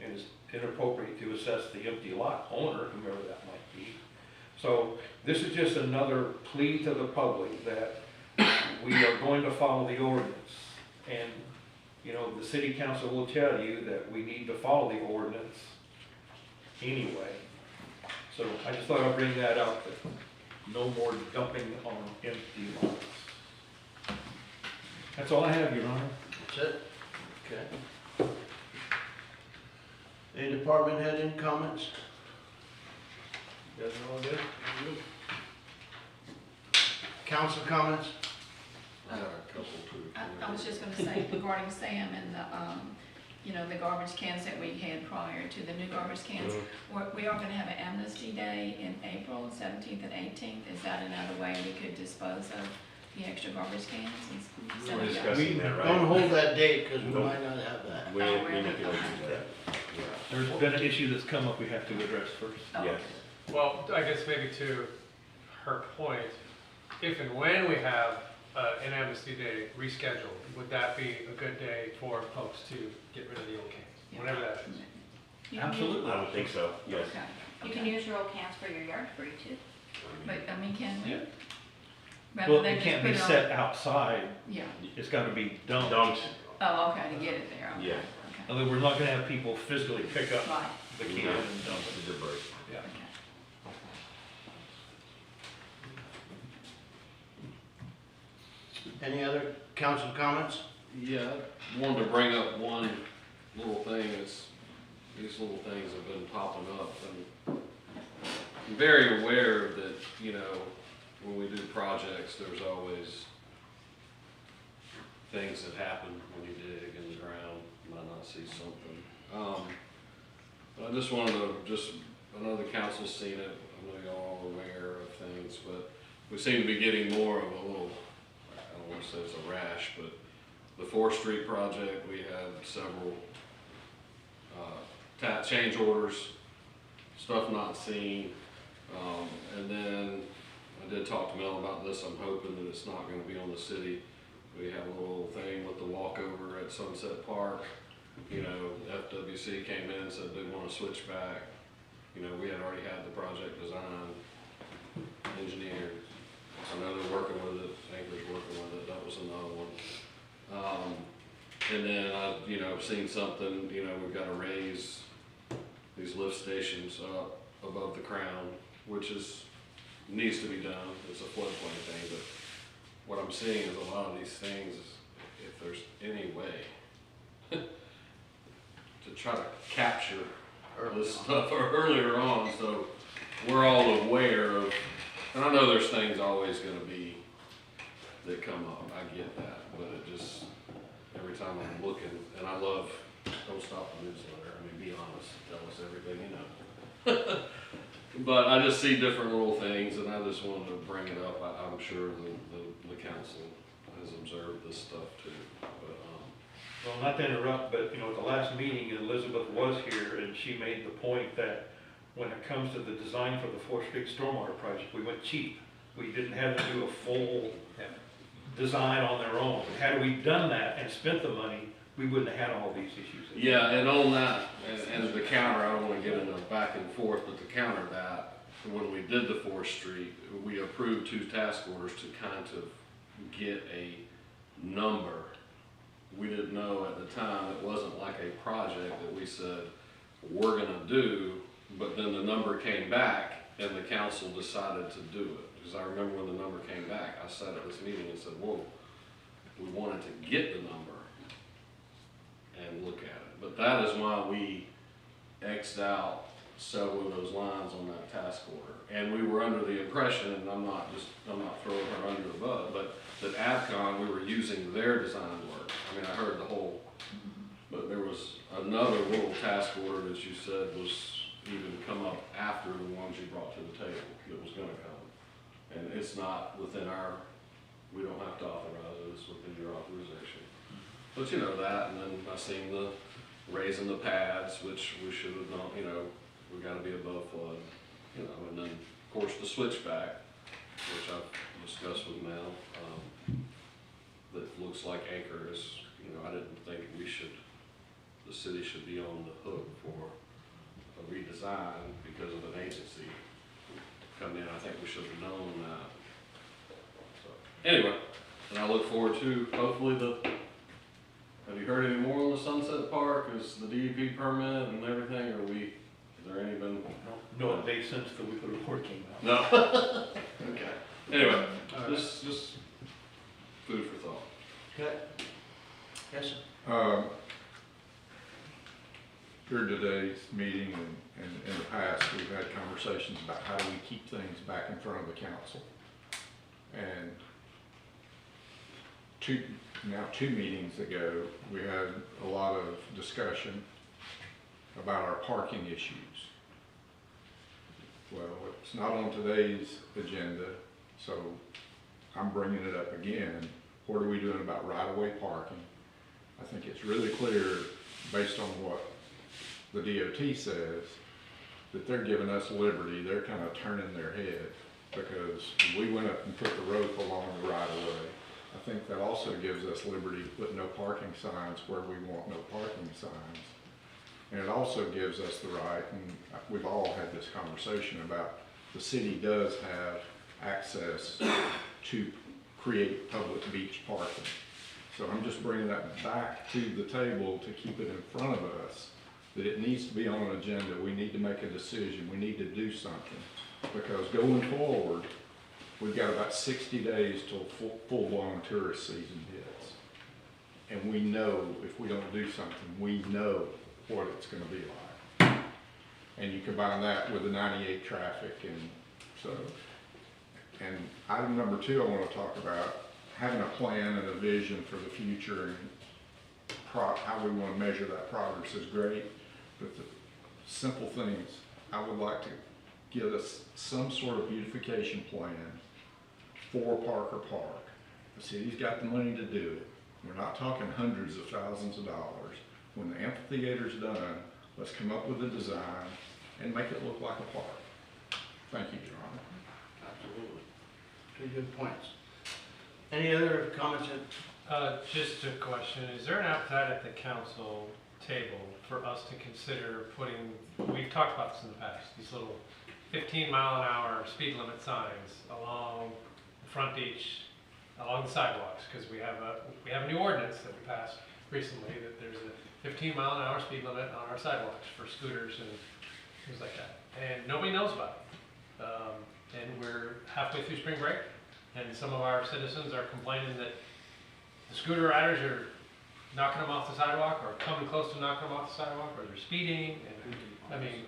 and it's inappropriate to assess the empty lot owner, whomever that might be. So this is just another plea to the public that we are going to follow the ordinance. And, you know, the city council will tell you that we need to follow the ordinance anyway. So I just thought I'd bring that up, that no more dumping on empty lots. That's all I have, Your Honor. That's it? Okay. Any department head, any comments? You guys are all good? Council comments? I have a couple too. I was just gonna say regarding Sam and the, you know, the garbage cans that we had prior to the new garbage cans. We are gonna have an amnesty day in April 17th and 18th. Is that another way we could dispose of the extra garbage cans? We were discussing that, right? Don't hold that date, because we Nope. might not have that. We Oh, really? need to look into that. There's been an issue that's come up we have to address first. Oh, Yes. Well, I guess maybe to her point, if and when we have an amnesty day rescheduled, would that be a good day for folks to get rid of the old cans, whenever that is? You can use- Absolutely. I would think so, yes. Okay. You can use your old cans for your yard debris too. But, I mean, can we? Yeah. Rather Well, than it just can't put be it on- set outside, Yeah. it's gotta be dumped. Dumped, Oh, okay, to get it there. Okay. Yeah. Okay. In other words, we're not gonna have people physically pick up Right. the can and dump it. the debris. Yeah. Okay. Any other council comments? Yeah, I wanted to bring up one little things, these little things have been popping up, and I'm very aware that, you know, when we do projects, there's always things that happen when you dig in the ground. You might not see something. But I just wanted to, I know the council's seen it, I know y'all are aware of things, but we seem to be getting more of a little, I don't want to say it's a rash, but the 4th Street project, we had several change orders, stuff not seen. And then I did talk to Mel about this. I'm hoping that it's not going to be on the city. We have a little thing with the walkover at Sunset Park. You know, FWC came in and said they want to switch back. You know, we had already had the project designed, engineered. I know they're working with it. Anchor's working with it. That was another one. And then I've, you know, seen something, you know, we've got to raise these lift stations up above the crown, which needs to be done. It's a floodplain thing, but what I'm seeing is a lot of these things, if there's any way to try to capture this stuff earlier on, so we're all aware of, and I know there's things always going to be that come up. I get that, but it just, every time I'm looking, and I love, don't stop the newsletter. I mean, be honest, tell us everything you know. But I just see different little things, and I just wanted to bring it up. I'm sure the council has observed this stuff too. But, well, not to interrupt, but you know, at the last meeting, Elizabeth was here, and she made the point that when it comes to the design for the 4th Street Stormwater project, we went cheap. We didn't have to do a full design on their own. Had we done that and spent the money, we wouldn't have had all these issues. yeah, and on that, and the counter, I don't want to get into back and forth, but to counter that, when we did the 4th Street, we approved 2 task orders to kind of get a number. We didn't know at the time, it wasn't like a project that we said, we're gonna do, but then the number came back and the council decided to do it. Because I remember when the number came back, I sat at this meeting and said, whoa, we wanted to get the number and look at it. But that is why we X'd out several of those lines on that task order. And we were under the impression, and I'm not throwing her under the bus, but that AvCon, we were using their design work. I mean, I heard the whole, but there was another little task order that you said was even come up after the ones you brought to the table that was gonna come. And it's not within our, we don't have to authorize it, it's within your authorization. But you know that, and then I seen the raising the pads, which we should have done, you know, we gotta be above flood, you know, and then, of course, the switchback, which I've discussed with Mel, that looks like Anchor is, you know, I didn't think the city should be on the hook for a redesign because of an agency come in. I think we should have known that. So, anyway, and I look forward to hopefully have you heard any more on the Sunset Park? Is the DEP permit and everything, or is there any been? No update since the weekly report came out. No? Okay. Anyway, just food for thought. Okay. Yes, sir. During today's meeting and in the past, we've had conversations about how do we keep things back in front of the council. And two meetings ago, we had a lot of discussion about our parking issues. Well, it's not on today's agenda, so I'm bringing it up again. What are we doing about right-of-way parking? I think it's really clear, based on what the DOT says, that they're giving us liberty. They're kind of turning their head because we went up and put the rope along the right-of-way. I think that also gives us liberty to put no parking signs where we want no parking signs. And it also gives us the right, and we've all had this conversation about the city does have access to create public beach parking. So I'm just bringing that back to the table to keep it in front of us, that it needs to be on an agenda. We need to make a decision. We need to do something. Because going forward, we've got about 60 days till full-blown tourist season hits. and we know if we don't do something, we know what it's gonna be like. And you combine that with the 98 traffic, and so, and item number 2, I wanna talk about having a plan and a vision for the future, and how we wanna measure that progress is great, but the simple things, I would like to get us some sort of beautification plan for Parker Park. The city's got the money to do it. We're not talking hundreds of thousands of dollars. When the amphitheater's done, let's come up with a design and make it look like a park. Thank you, Your Honor. Absolutely. Two good points. Any other comments? Just a question, is there an appetite at the council table for us to consider putting, we've talked about this in the past, these little 15-mile-an-hour speed limit signs along the front beach, along the sidewalks, because we have a new ordinance that we passed recently that there's a 15-mile-an-hour speed limit on our sidewalks for scooters and things like that, and nobody knows about it. And we're halfway through spring break, and some of our citizens are complaining that the scooter riders are knocking them off the sidewalk, or coming close to knocking them off the sidewalk, or they're speeding, and I mean,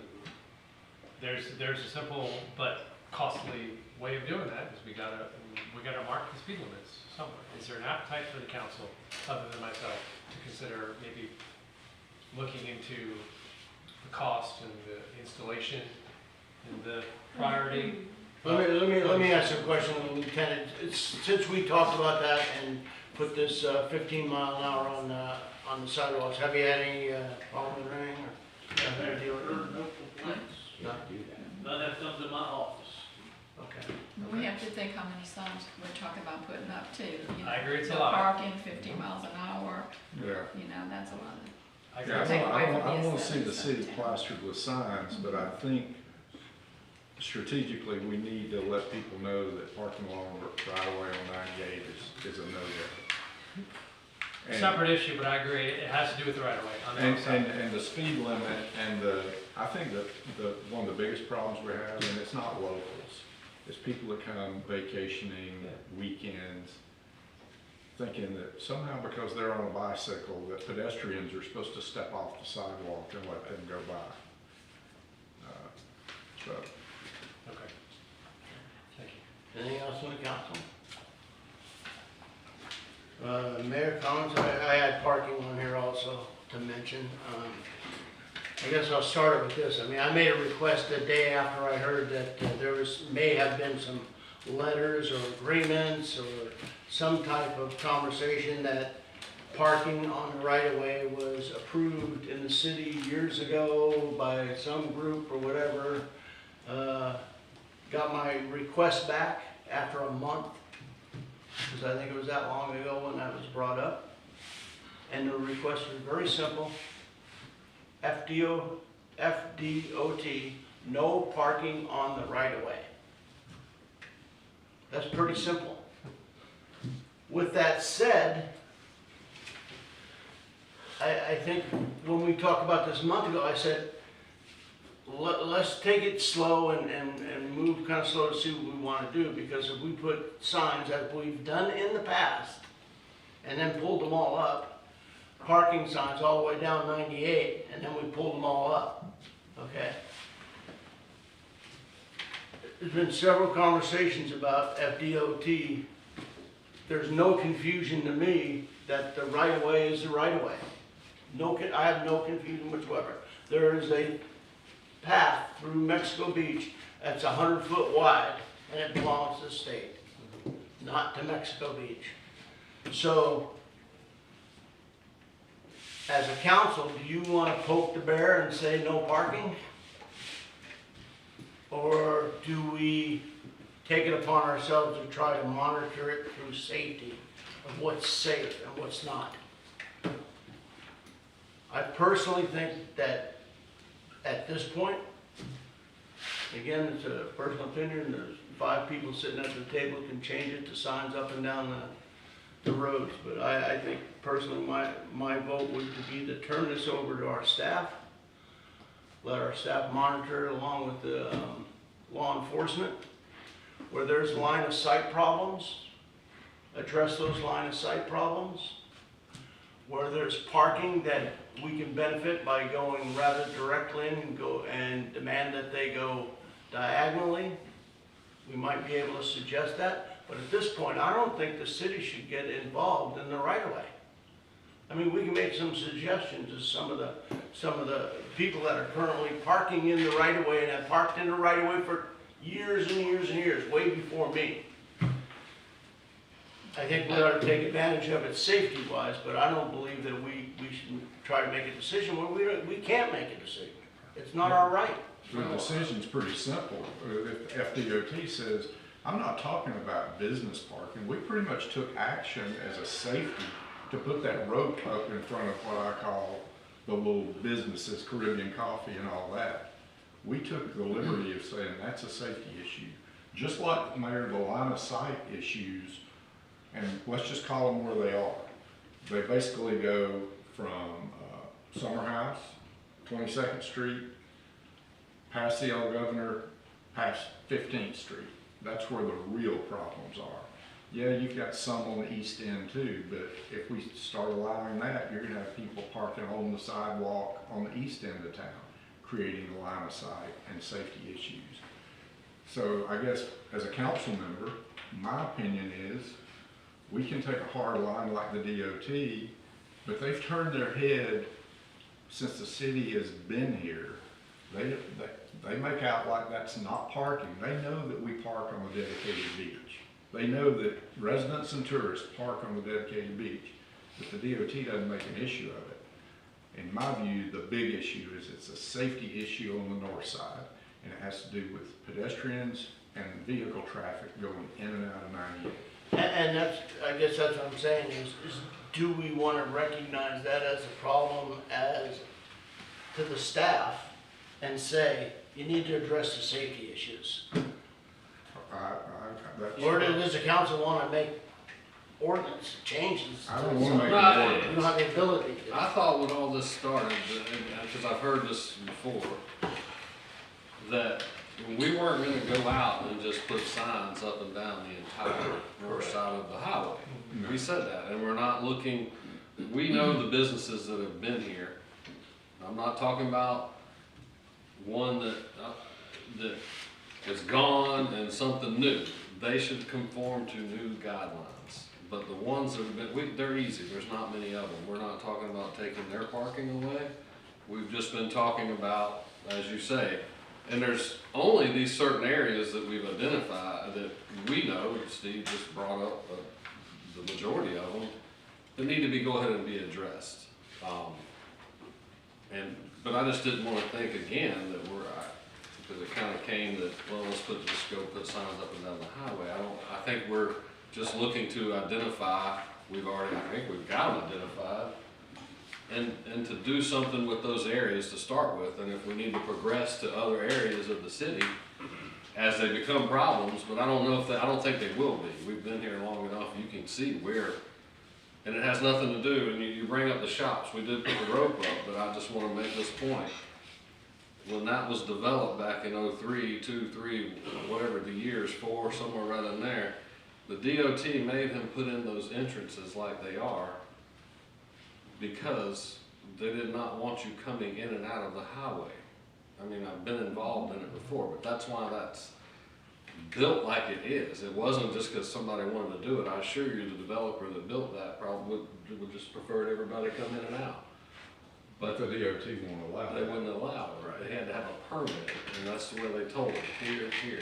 there's a simple but costly way of doing that, is we gotta mark the speed limits somewhere. Is there an appetite for the council, other than myself, to consider maybe looking into the cost and the installation and the priority? Let me ask you a question, Lieutenant. Since we talked about that and put this 15 mile an hour on the sidewalks, have you had any problem with anything? Or had a deal with it? No complaints. Not do that. None that comes in my office. Okay. We have to think how many signs we're talking about putting up too. You know, I agree, it's a no lot. Parking, 50 miles an hour, Yeah. you know, that's a lot. Yeah, Take away from the I want to see the aesthetics city of town. plastered with signs, but I think strategically, we need to let people know that parking along the right away on 98 is a no-go. And- Separate issue, but I agree, it has to do with the right of way on the other side. And the speed limit and I think that one of the biggest problems we have, and it's not locals, is people that come vacationing, weekends, thinking that somehow because they're on a bicycle, that pedestrians are supposed to step off the sidewalk and let them go by. So, Okay. Thank you. Anything else on the council? Mayor comments, I had parking on here also to mention. I guess I'll start with this. I mean, I made a request the day after I heard that may have been some letters or agreements or some type of conversation that parking on the right-of-way was approved in the city years ago by some group or whatever. Got my request back after a month, because I think it was that long ago when that was brought up. And the request was very simple. FDOT, no parking on the right-of-way. That's pretty simple. With that said, I think when we talked about this a month ago, I said, let's take it slow and move kind of slow to see what we want to do, because if we put signs as we've done in the past and then pulled them all up, parking signs all the way down 98, and then we pulled them all up, okay? There's been several conversations about FDOT. There's no confusion to me that the right-of-way is the right-of-way. I have no confusion whatsoever. There is a path through Mexico Beach that's 100 foot wide, and it belongs to the state, not to Mexico Beach. So, as a council, do you want to poke the bear and say no parking? Or do we take it upon ourselves to try to monitor it through safety of what's safe and what's not? I personally think that at this point, again, it's a personal opinion, there's 5 people sitting at the table can change it to signs up and down the roads, but I think personally my vote would be to turn this over to our staff, let our staff monitor it along with the law enforcement. Where there's line of sight problems, address those line of sight problems. where there's parking that we can benefit by going rather directly in and go and demand that they go diagonally, we might be able to suggest that. But at this point, I don't think the city should get involved in the right of way. I mean, we can make some suggestions to some of the people that are currently parking in the right of way and have parked in the right of way for years and years and years, way before me. I think we ought to take advantage of it safety-wise, but I don't believe that we should try to make a decision where we can't make a decision. It's not our right. The decision's pretty simple. If FDOT says, I'm not talking about business parking, we pretty much took action as a safety to put that rope up in front of what I call the little businesses, Caribbean Coffee and all that. We took the liberty of saying that's a safety issue. Just like, Mayor, the line of sight issues, and let's just call them where they are. They basically go from Summer House, 22nd Street, past the old Governor, past 15th Street. That's where the real problems are. Yeah, you've got some on the east end too, but if we start allowing that, you're gonna have people parking on the sidewalk on the east end of town, creating a line of sight and safety issues. So I guess as a council member, my opinion is we can take a hard line like the DOT, but they've turned their head since the city has been here. They make out like that's not parking. They know that we park on the dedicated beach. They know that residents and tourists park on the dedicated beach, but the DOT doesn't make an issue of it. In my view, the big issue is it's a safety issue on the north side, and it has to do with pedestrians and vehicle traffic going in and out of 98. And that's, I guess that's what I'm saying is do we want to recognize that as a problem as to the staff and say, you need to address the safety issues? Or does the council want to make ordinance changes? I don't want to make Right. We don't have the ability to. I thought when all this started, because I've heard this before, that we weren't gonna go out and just put signs up and down the entire north side of the highway. We said that, and we're not looking, we know the businesses that have been here. I'm not talking about one that is gone and something new. They should conform to new guidelines. But the ones that have been, they're easy, there's not many of them. We're not talking about taking their parking away. We've just been talking about, as you say, and there's only these certain areas that we've identified that we know, Steve just brought up the majority of them, that need to be, go ahead and be addressed. But I just didn't want to think again that because it kind of came that, well, let's just go put signs up and down the highway. I think we're just looking to identify, I think we've got them identified, and to do something with those areas to start with, and if we need to progress to other areas of the city as they become problems, but I don't think they will be. We've been here long enough, you can see where, and it has nothing to do, and you bring up the shops, we did put the rope up, but I just want to make this point. When that was developed back in 03, 2, 3, whatever the years, 4, somewhere right in there, the DOT made them put in those entrances like they are because they did not want you coming in and out of the highway. I mean, I've been involved in it before, but that's why that's built like it is. It wasn't just because somebody wanted to do it. I assure you the developer that built that probably would just prefer everybody come in and out. But the DOT won't allow They that. wouldn't allow it, right? They had to have a permit, and that's where they told them, here.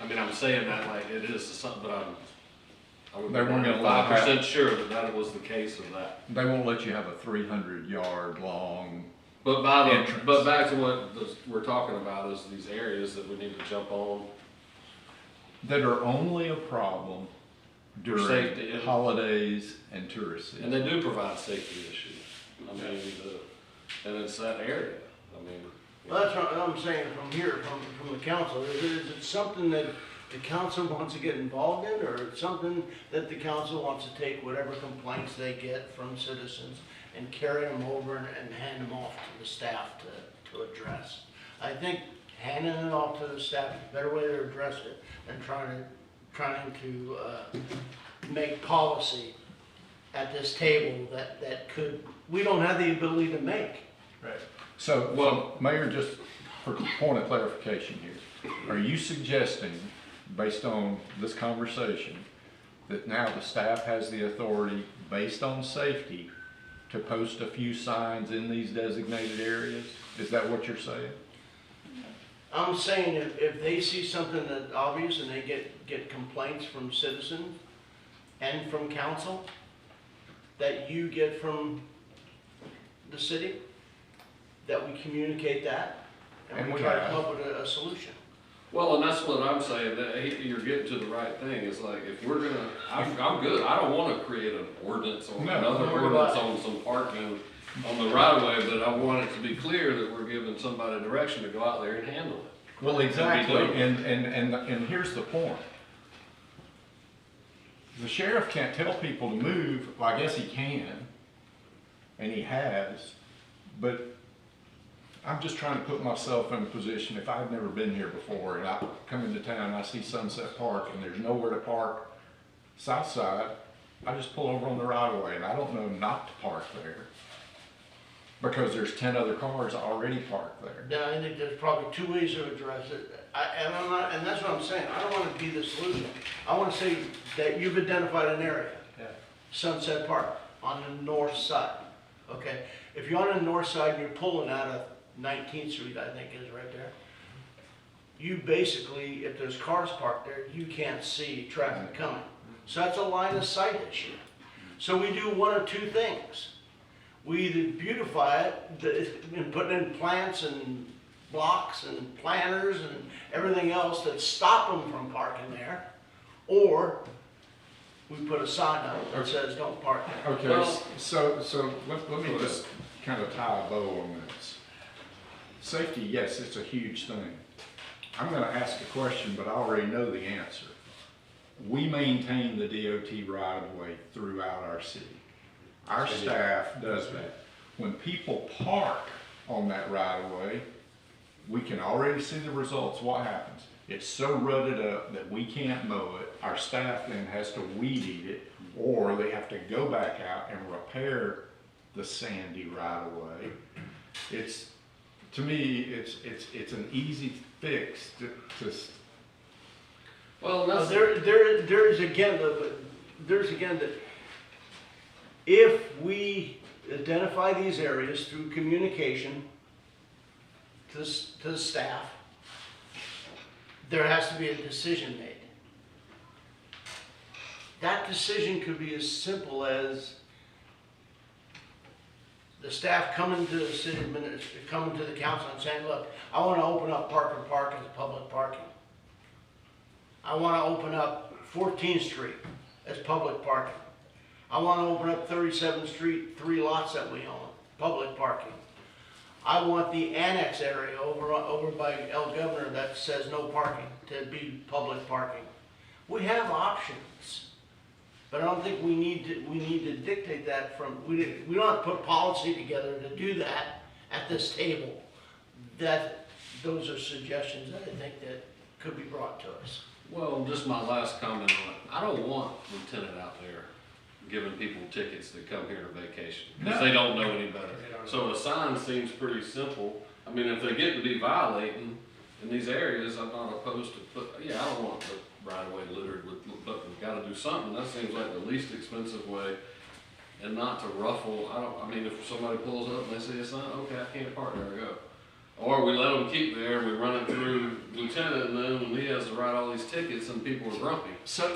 I mean, I'm saying that like it is something, but I would be They weren't gonna allow 5% sure that was the case of that. They won't let you have a 300-yard long. But back to what we're talking about is these areas that we need to jump on. That are only a problem during safety. holidays and tourist season. And they do provide safety issues. I mean, and it's that area. I mean. Well, that's what I'm saying from here, from the council. Is it something that the council wants to get involved in, or it's something that the council wants to take whatever complaints they get from citizens and carry them over and hand them off to the staff to address? I think handing it off to the staff is a better way to address it than trying to make policy at this table that could, we don't have the ability to make. Right. So, well, Mayor, just for point of clarification here, are you suggesting, based on this conversation, that now the staff has the authority, based on safety, to post a few signs in these designated areas? Is that what you're saying? I'm saying if they see something that's obvious and they get complaints from citizens and from council that you get from the city, that we communicate that and we try to come up with a solution. Well, and that's what I'm saying, that you're getting to the right thing, it's like, if we're gonna, I'm good, I don't wanna create an ordinance or another ordinance on some parking on the right of way, but I want it to be clear that we're giving somebody direction to go out there and handle it. Well, exactly, and here's the point. The sheriff can't tell people to move, well, I guess he can, and he has, but I'm just trying to put myself in a position, if I've never been here before, and I come into town and I see Sunset Park, and there's nowhere to park south side, I just pull over on the right of way, and I don't know not to park there, because there's 10 other cars already parked there. Then I think there's probably two ways to address it. And that's what I'm saying. I don't want to be the solution. I want to say that you've identified an area, Sunset Park, on the north side. Okay, if you're on the north side and you're pulling out of 19th Street, I think is right there. You basically, if there's cars parked there, you can't see traffic coming. So that's a line of sight issue. So we do one of two things. We either beautify it and put in plants and blocks and planters and everything else that stop them from parking there, or we put a sign up that says don't park there. Okay, Well, so let me just kind of tie a bow on this. Safety, yes, it's a huge thing. I'm gonna ask a question, but I already know the answer. We maintain the DOT right-of-way throughout our city. Our staff does that. When people park on that right-of-way, we can already see the results. What happens? It's so rutted up that we can't mow it. Our staff then has to weed eat it, or they have to go back out and repair the sandy right-of-way. It's, to me, it's an easy fix to well, Now, that's, there's again that if we identify these areas through communication to the staff, there has to be a decision made. That decision could be as simple as the staff coming to the city administration, coming to the council and saying, look, I want to open up Parker Park as public parking. I want to open up 14th Street as public parking. I want to open up 37th Street, 3 lots that we own, public parking. I want the annex area over by El Governor that says no parking to be public parking. We have options, but I don't think we need to dictate that from, we don't have to put policy together to do that at this table. Those are suggestions that I think that could be brought to us. well, just my last comment on it, I don't want Lieutenant out there giving people tickets that come here to vacation, because they don't know any better. So a sign seems pretty simple. I mean, if they get to be violating in these areas, I'm not opposed to I don't want the right of way littered with, but we've gotta do something. That seems like the least expensive way, and not to ruffle, I mean, if somebody pulls up and they see a sign, okay, I can't park there, I go. Or we let them keep there, and we run it through Lieutenant, and then when he has to write all these tickets and people are grumpy. So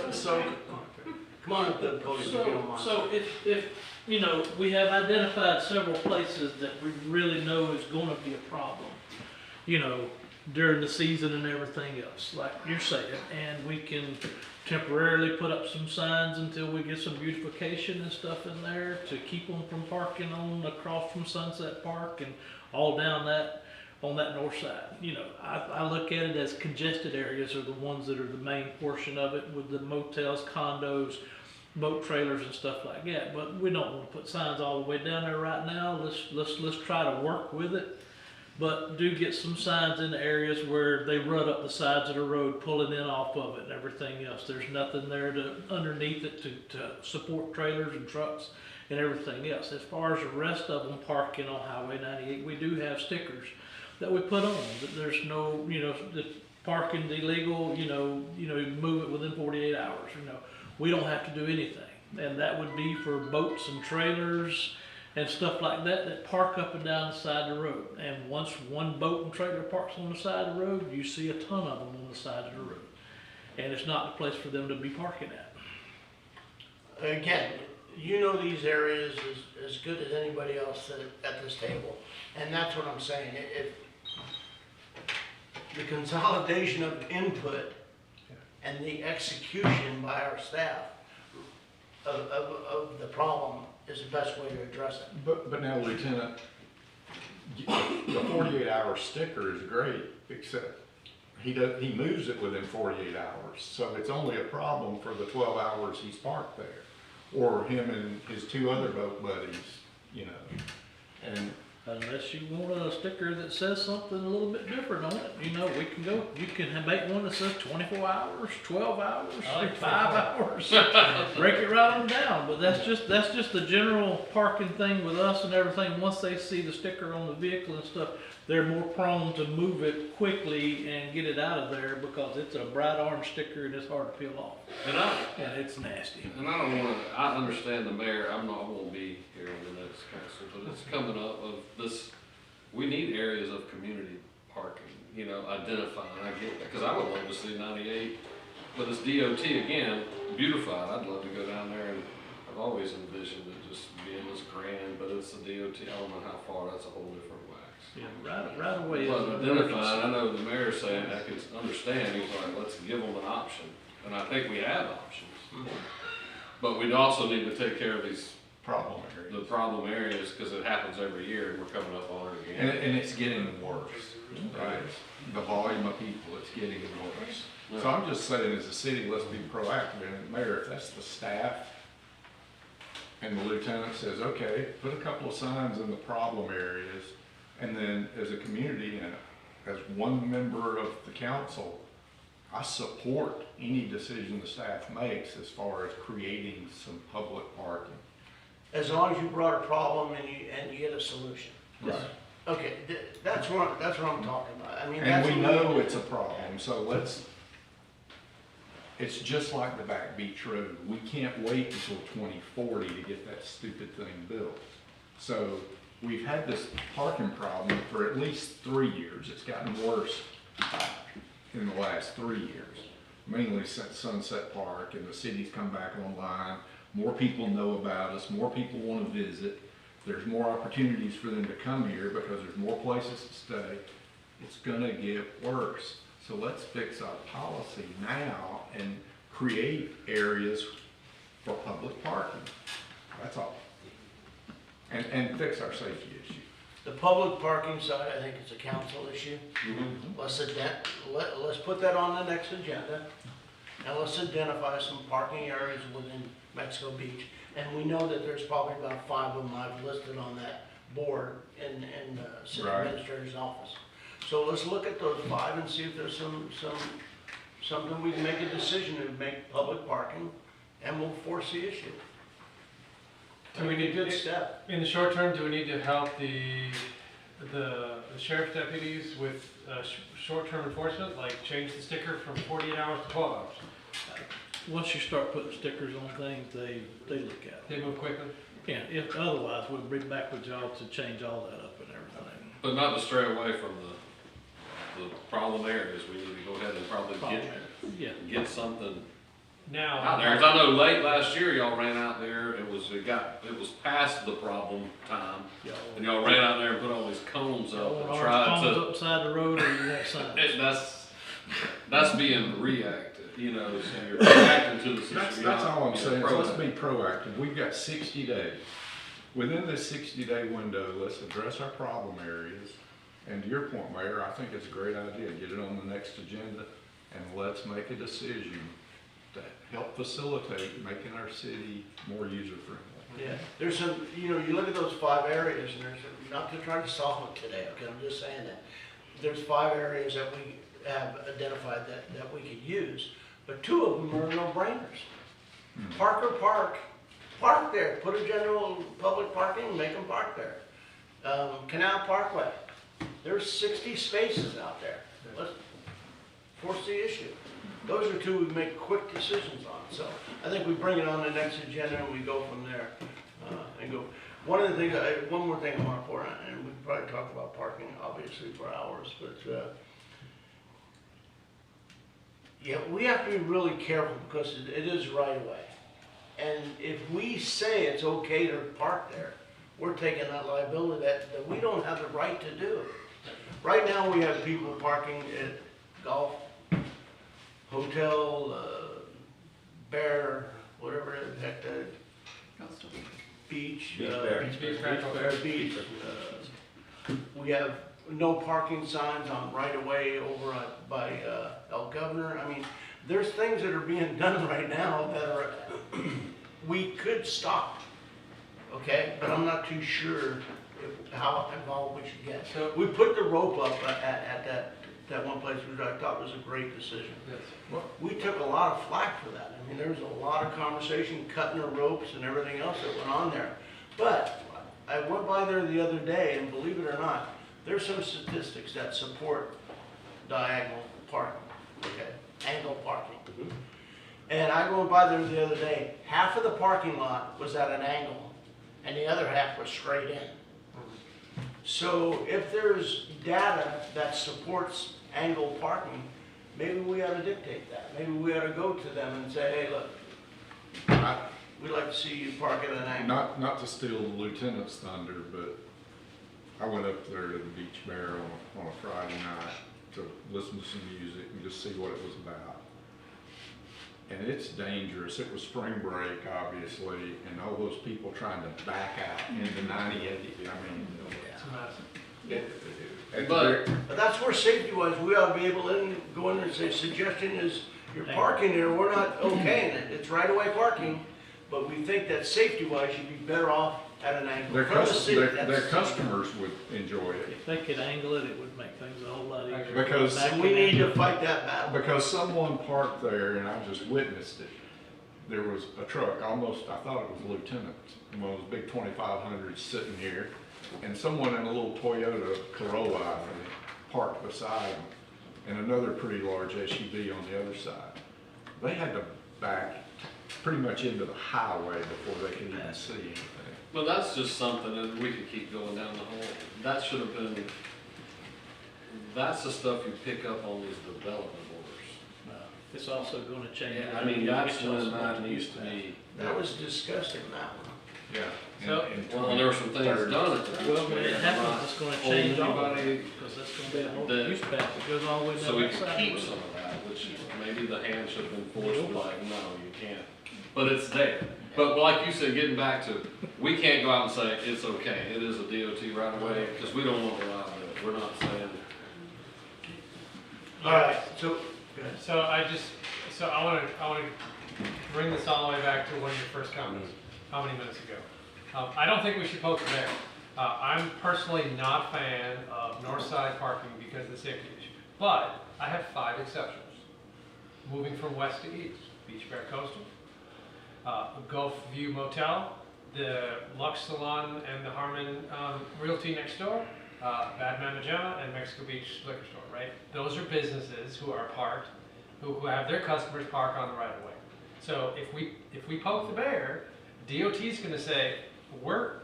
come on up to the podium if you don't mind. So if, you know, we have identified several places that we really know is gonna be a problem, you know, during the season and everything else, like you're saying, and we can temporarily put up some signs until we get some beautification and stuff in there to keep them from parking on across from Sunset Park and all down that, on that north side. You know, I look at it as congested areas are the ones that are the main portion of it, with the motels, condos, boat trailers and stuff like that. But we don't want to put signs all the way down there right now. Let's try to work with it But do get some signs in the areas where they rut up the sides of the road, pulling in off of it and everything else. There's nothing there to, underneath it to support trailers and trucks and everything else. As far as the rest of them parking on Highway 98, we do have stickers that we put on, that there's no, the parking's illegal, move it within 48 hours, We don't have to do anything. And that would be for boats and trailers and stuff like that that park up and down the side of the road. And once one boat and trailer parks on the side of the road, you see a ton of them on the side of the road. And it's not the place for them to be parking at. Again, you know these areas as good as anybody else at this table. And that's what I'm saying. If the consolidation of input and the execution by our staff of the problem is the best way to address it. But now, Lieutenant, the 48-hour sticker is great, except he moves it within 48 hours. So it's only a problem for the 12 hours he's parked there, or him and his two other boat buddies, And Unless you want a sticker that says something a little bit different on it, we can go, you can make one that says 24 hours, 12 hours, I like 5 hours. Break it right on down, but that's just the general parking thing with us and everything. Once they see the sticker on the vehicle and stuff, they're more prone to move it quickly and get it out of there because it's a bright orange sticker and it's hard to peel off. And it's nasty. And I don't wanna, I understand the mayor, I won't be here on the next council, but it's coming up of this, we need areas of community parking, identifying, I get that, cause I would love to see 98, but it's DOT again, beautified, I'd love to go down there and I've always envisioned it just being this grand, but it's the DOT, I don't know how far, that's a whole different wax. Yeah, right away. But identifying, I know the mayor's saying, I can understand, he's like, let's give them an option, and I think we have options. But we'd also need to take care of these problem areas. the problem areas, because it happens every year, and we're coming up on it again. And it's getting worse, right? The volume of people, it's getting worse. So I'm just saying, as a city, let's be proactive, and Mayor, if that's the staff, and the lieutenant says, okay, put a couple of signs in the problem areas, and then as a community, and as one member of the council, I support any decision the staff makes as far as creating some public parking. As long as you brought a problem and you get a solution. Right. Okay, that's what I'm talking about. I mean, And that's we what know it's a problem, so it's just like the Back Beach Road. We can't wait until 2040 to get that stupid thing built. So we've had this parking problem for at least 3 years. It's gotten worse in the last 3 years, mainly since Sunset Park and the city's come back online. More people know about us, more people want to visit. There's more opportunities for them to come here because there's more places to stay. It's gonna get worse. So let's fix our policy now and create areas for public parking. That's all. And fix our safety issue. the public parking side, I think it's a council issue. Let's put that on the next agenda. And let's identify some parking areas within Mexico Beach. And we know that there's probably about 5 of them I've listed on that board in the city administrator's office. So let's look at those 5 and see if there's something we can make a decision to make public parking, and we'll force the issue. Do we need a good step. In the short term, do we need to help the sheriff's deputies with short-term enforcement, like change the sticker from 48 hours to 12 hours? Once you start putting stickers on things, they look at it. They move quickly? Yeah, if otherwise, we'll bring back with y'all to change all that up and everything. But not to stray away from the problem areas, we need to go ahead and probably get something Now, out there. 'Cause I know late last year, y'all ran out there, it was past the problem time, and y'all ran out there and put all these cones up and tried Cones to. upside the road, or you want signs? That's being reactive, so you're reacting to the situation. That's all I'm saying, so let's be proactive. We've got 60 days. Within this 60-day window, let's address our problem areas. And to your point, Mayor, I think it's a great idea. Get it on the next agenda, and let's make a decision to help facilitate making our city more user-friendly. Yeah, there's some, you know, you look at those 5 areas, and there's, not to try to solve it today, okay, I'm just saying that. There's 5 areas that we have identified that we could use, but 2 of them are no-brainers. Parker Park, park there, put a general public parking, make them park there. Canal Parkway, there's 60 spaces out there. Let's force the issue. Those are 2 we make quick decisions on. So I think we bring it on the next agenda and we go from there. And go. One of the things, one more thing I want to point out, and we can probably talk about parking obviously for hours, but yeah, we have to be really careful because it is right away. And if we say it's okay to park there, we're taking that liability that we don't have the right to do. Right now, we have people parking at golf, hotel, Bear, whatever the heck that, Coastal. beach, Beach, we have no parking signs on right away over by El Governor. I mean, there's things that are being done right now that are, we could stop, okay? But I'm not too sure how involved we should get. So we put the rope up at that one place, which I thought was a great decision. Yes. We took a lot of flack for that. I mean, there was a lot of conversation, cutting the ropes and everything else that went on there. But I went by there the other day, and believe it or not, there's some statistics that support diagonal parking, okay, angle parking. And I went by there the other day, half of the parking lot was at an angle, and the other half was straight in. So if there's data that supports angle parking, maybe we ought to dictate that. Maybe we ought to go to them and say, hey, look, we'd like to see you park at an angle. Not to steal the lieutenant's thunder, but I went up there to the Beach Bear on a Friday night to listen to some music and just see what it was about. And it's dangerous. It was spring break, obviously, and all those people trying to back out into 90. I mean, But But that's where safety-wise, we ought to be able to go in there and say, suggestion is you're parking there, we're not okaying it. It's right-of-way parking, but we think that safety-wise, you'd be better off at an angle. their, From the city, their that's- customers would enjoy it. If they could angle it, it would make things a whole lot easier. Because Back We in need there. to fight that battle. Because someone parked there, and I just witnessed it. There was a truck, almost, I thought it was a lieutenant, one of those big 2500s sitting here, and someone in a little Toyota Corolla, I think, parked beside them, and another pretty large SUV on the other side. They had to back pretty much into the highway before they could even see anything. But that's just something that we could keep going down the hole. That should have been, that's the stuff you pick up on these development orders. It's also gonna change. Yeah, I mean, that's when that needs to be, That was disgusting, that one. Yeah. So- well, and there were some things done at that. Well, when it happens, it's gonna change all of it, Anybody- because that's gonna be a whole that- use path that goes all the way down So we that can side. keep some of that, which maybe the hand should have been forced, like, no, you can't. But it's there. But like you said, getting back to, we can't go out and say, it's okay, it is a DOT right away, because we don't want the liability. We're not saying, All right, so, go ahead. So I wanna bring this all the way back to one of your first comments, how many minutes ago? I don't think we should poke the bear. I'm personally not a fan of north side parking because of the safety issue. But I have 5 exceptions. Moving from west to east, Beach Bear Coastal, Gulf View Motel, the Lux Salon and the Harmon Realty next door, Bad Mama Gemma, and Mexico Beach Liquor Store, right? Those are businesses who are parked, who have their customers park on the right of way. So if we poke the bear, DOT is going to say, we're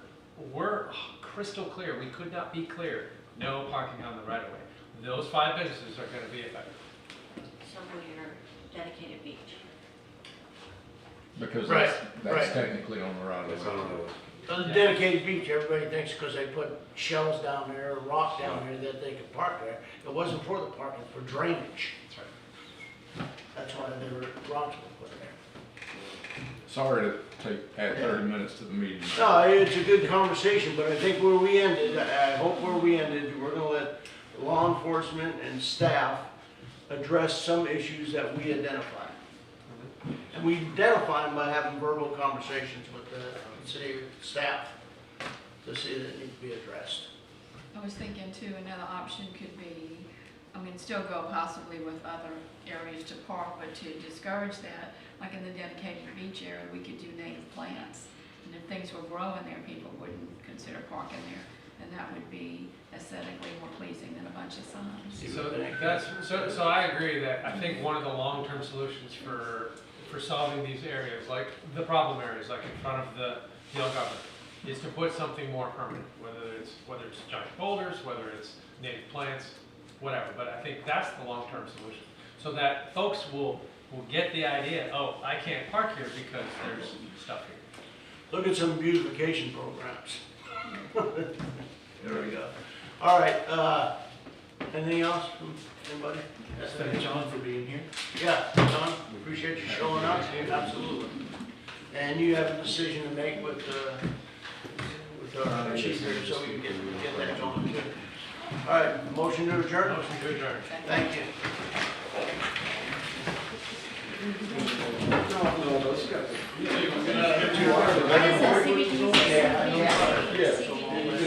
crystal clear. We could not be clear. No parking on the right of way. Those 5 businesses are going to be affected. So will your dedicated beach? Because Right, that's right. technically on the right of way. On the dedicated beach, everybody thinks because they put shells down there, or rock down there, that they could park there. It wasn't for the parking, for drainage. That's why they were, rocks were put there. Sorry to add 30 minutes to the meeting. No, it's a good conversation, but I think where we ended, I hope where we ended, we're gonna let law enforcement and staff address some issues that we identified. we identify them by having verbal conversations with the city staff to see that it needs to be addressed. I was thinking too, another option could be, I mean, still go possibly with other areas to park, but to discourage that, like in the dedicated beach area, we could do native plants. And if things were growing there, people wouldn't consider parking there, and that would be aesthetically more pleasing than a bunch of signs. So I agree that I think one of the long-term solutions for solving these areas, like the problem areas, like in front of the Yale government, is to put something more permanent, whether it's giant boulders, whether it's native plants, whatever. But I think that's the long-term solution, so that folks will get the idea, oh, I can't park here because there's stuff here. Look at some beautification programs. There we go. All right, anything else from anybody? Thank John for being here. Yeah, John, appreciate you showing up. Absolutely. And you have a decision to make with our chief here, so we can get that going too. All right, motion to adjourn? Motion to adjourn. Thank you. What is that, CBGC? Yeah.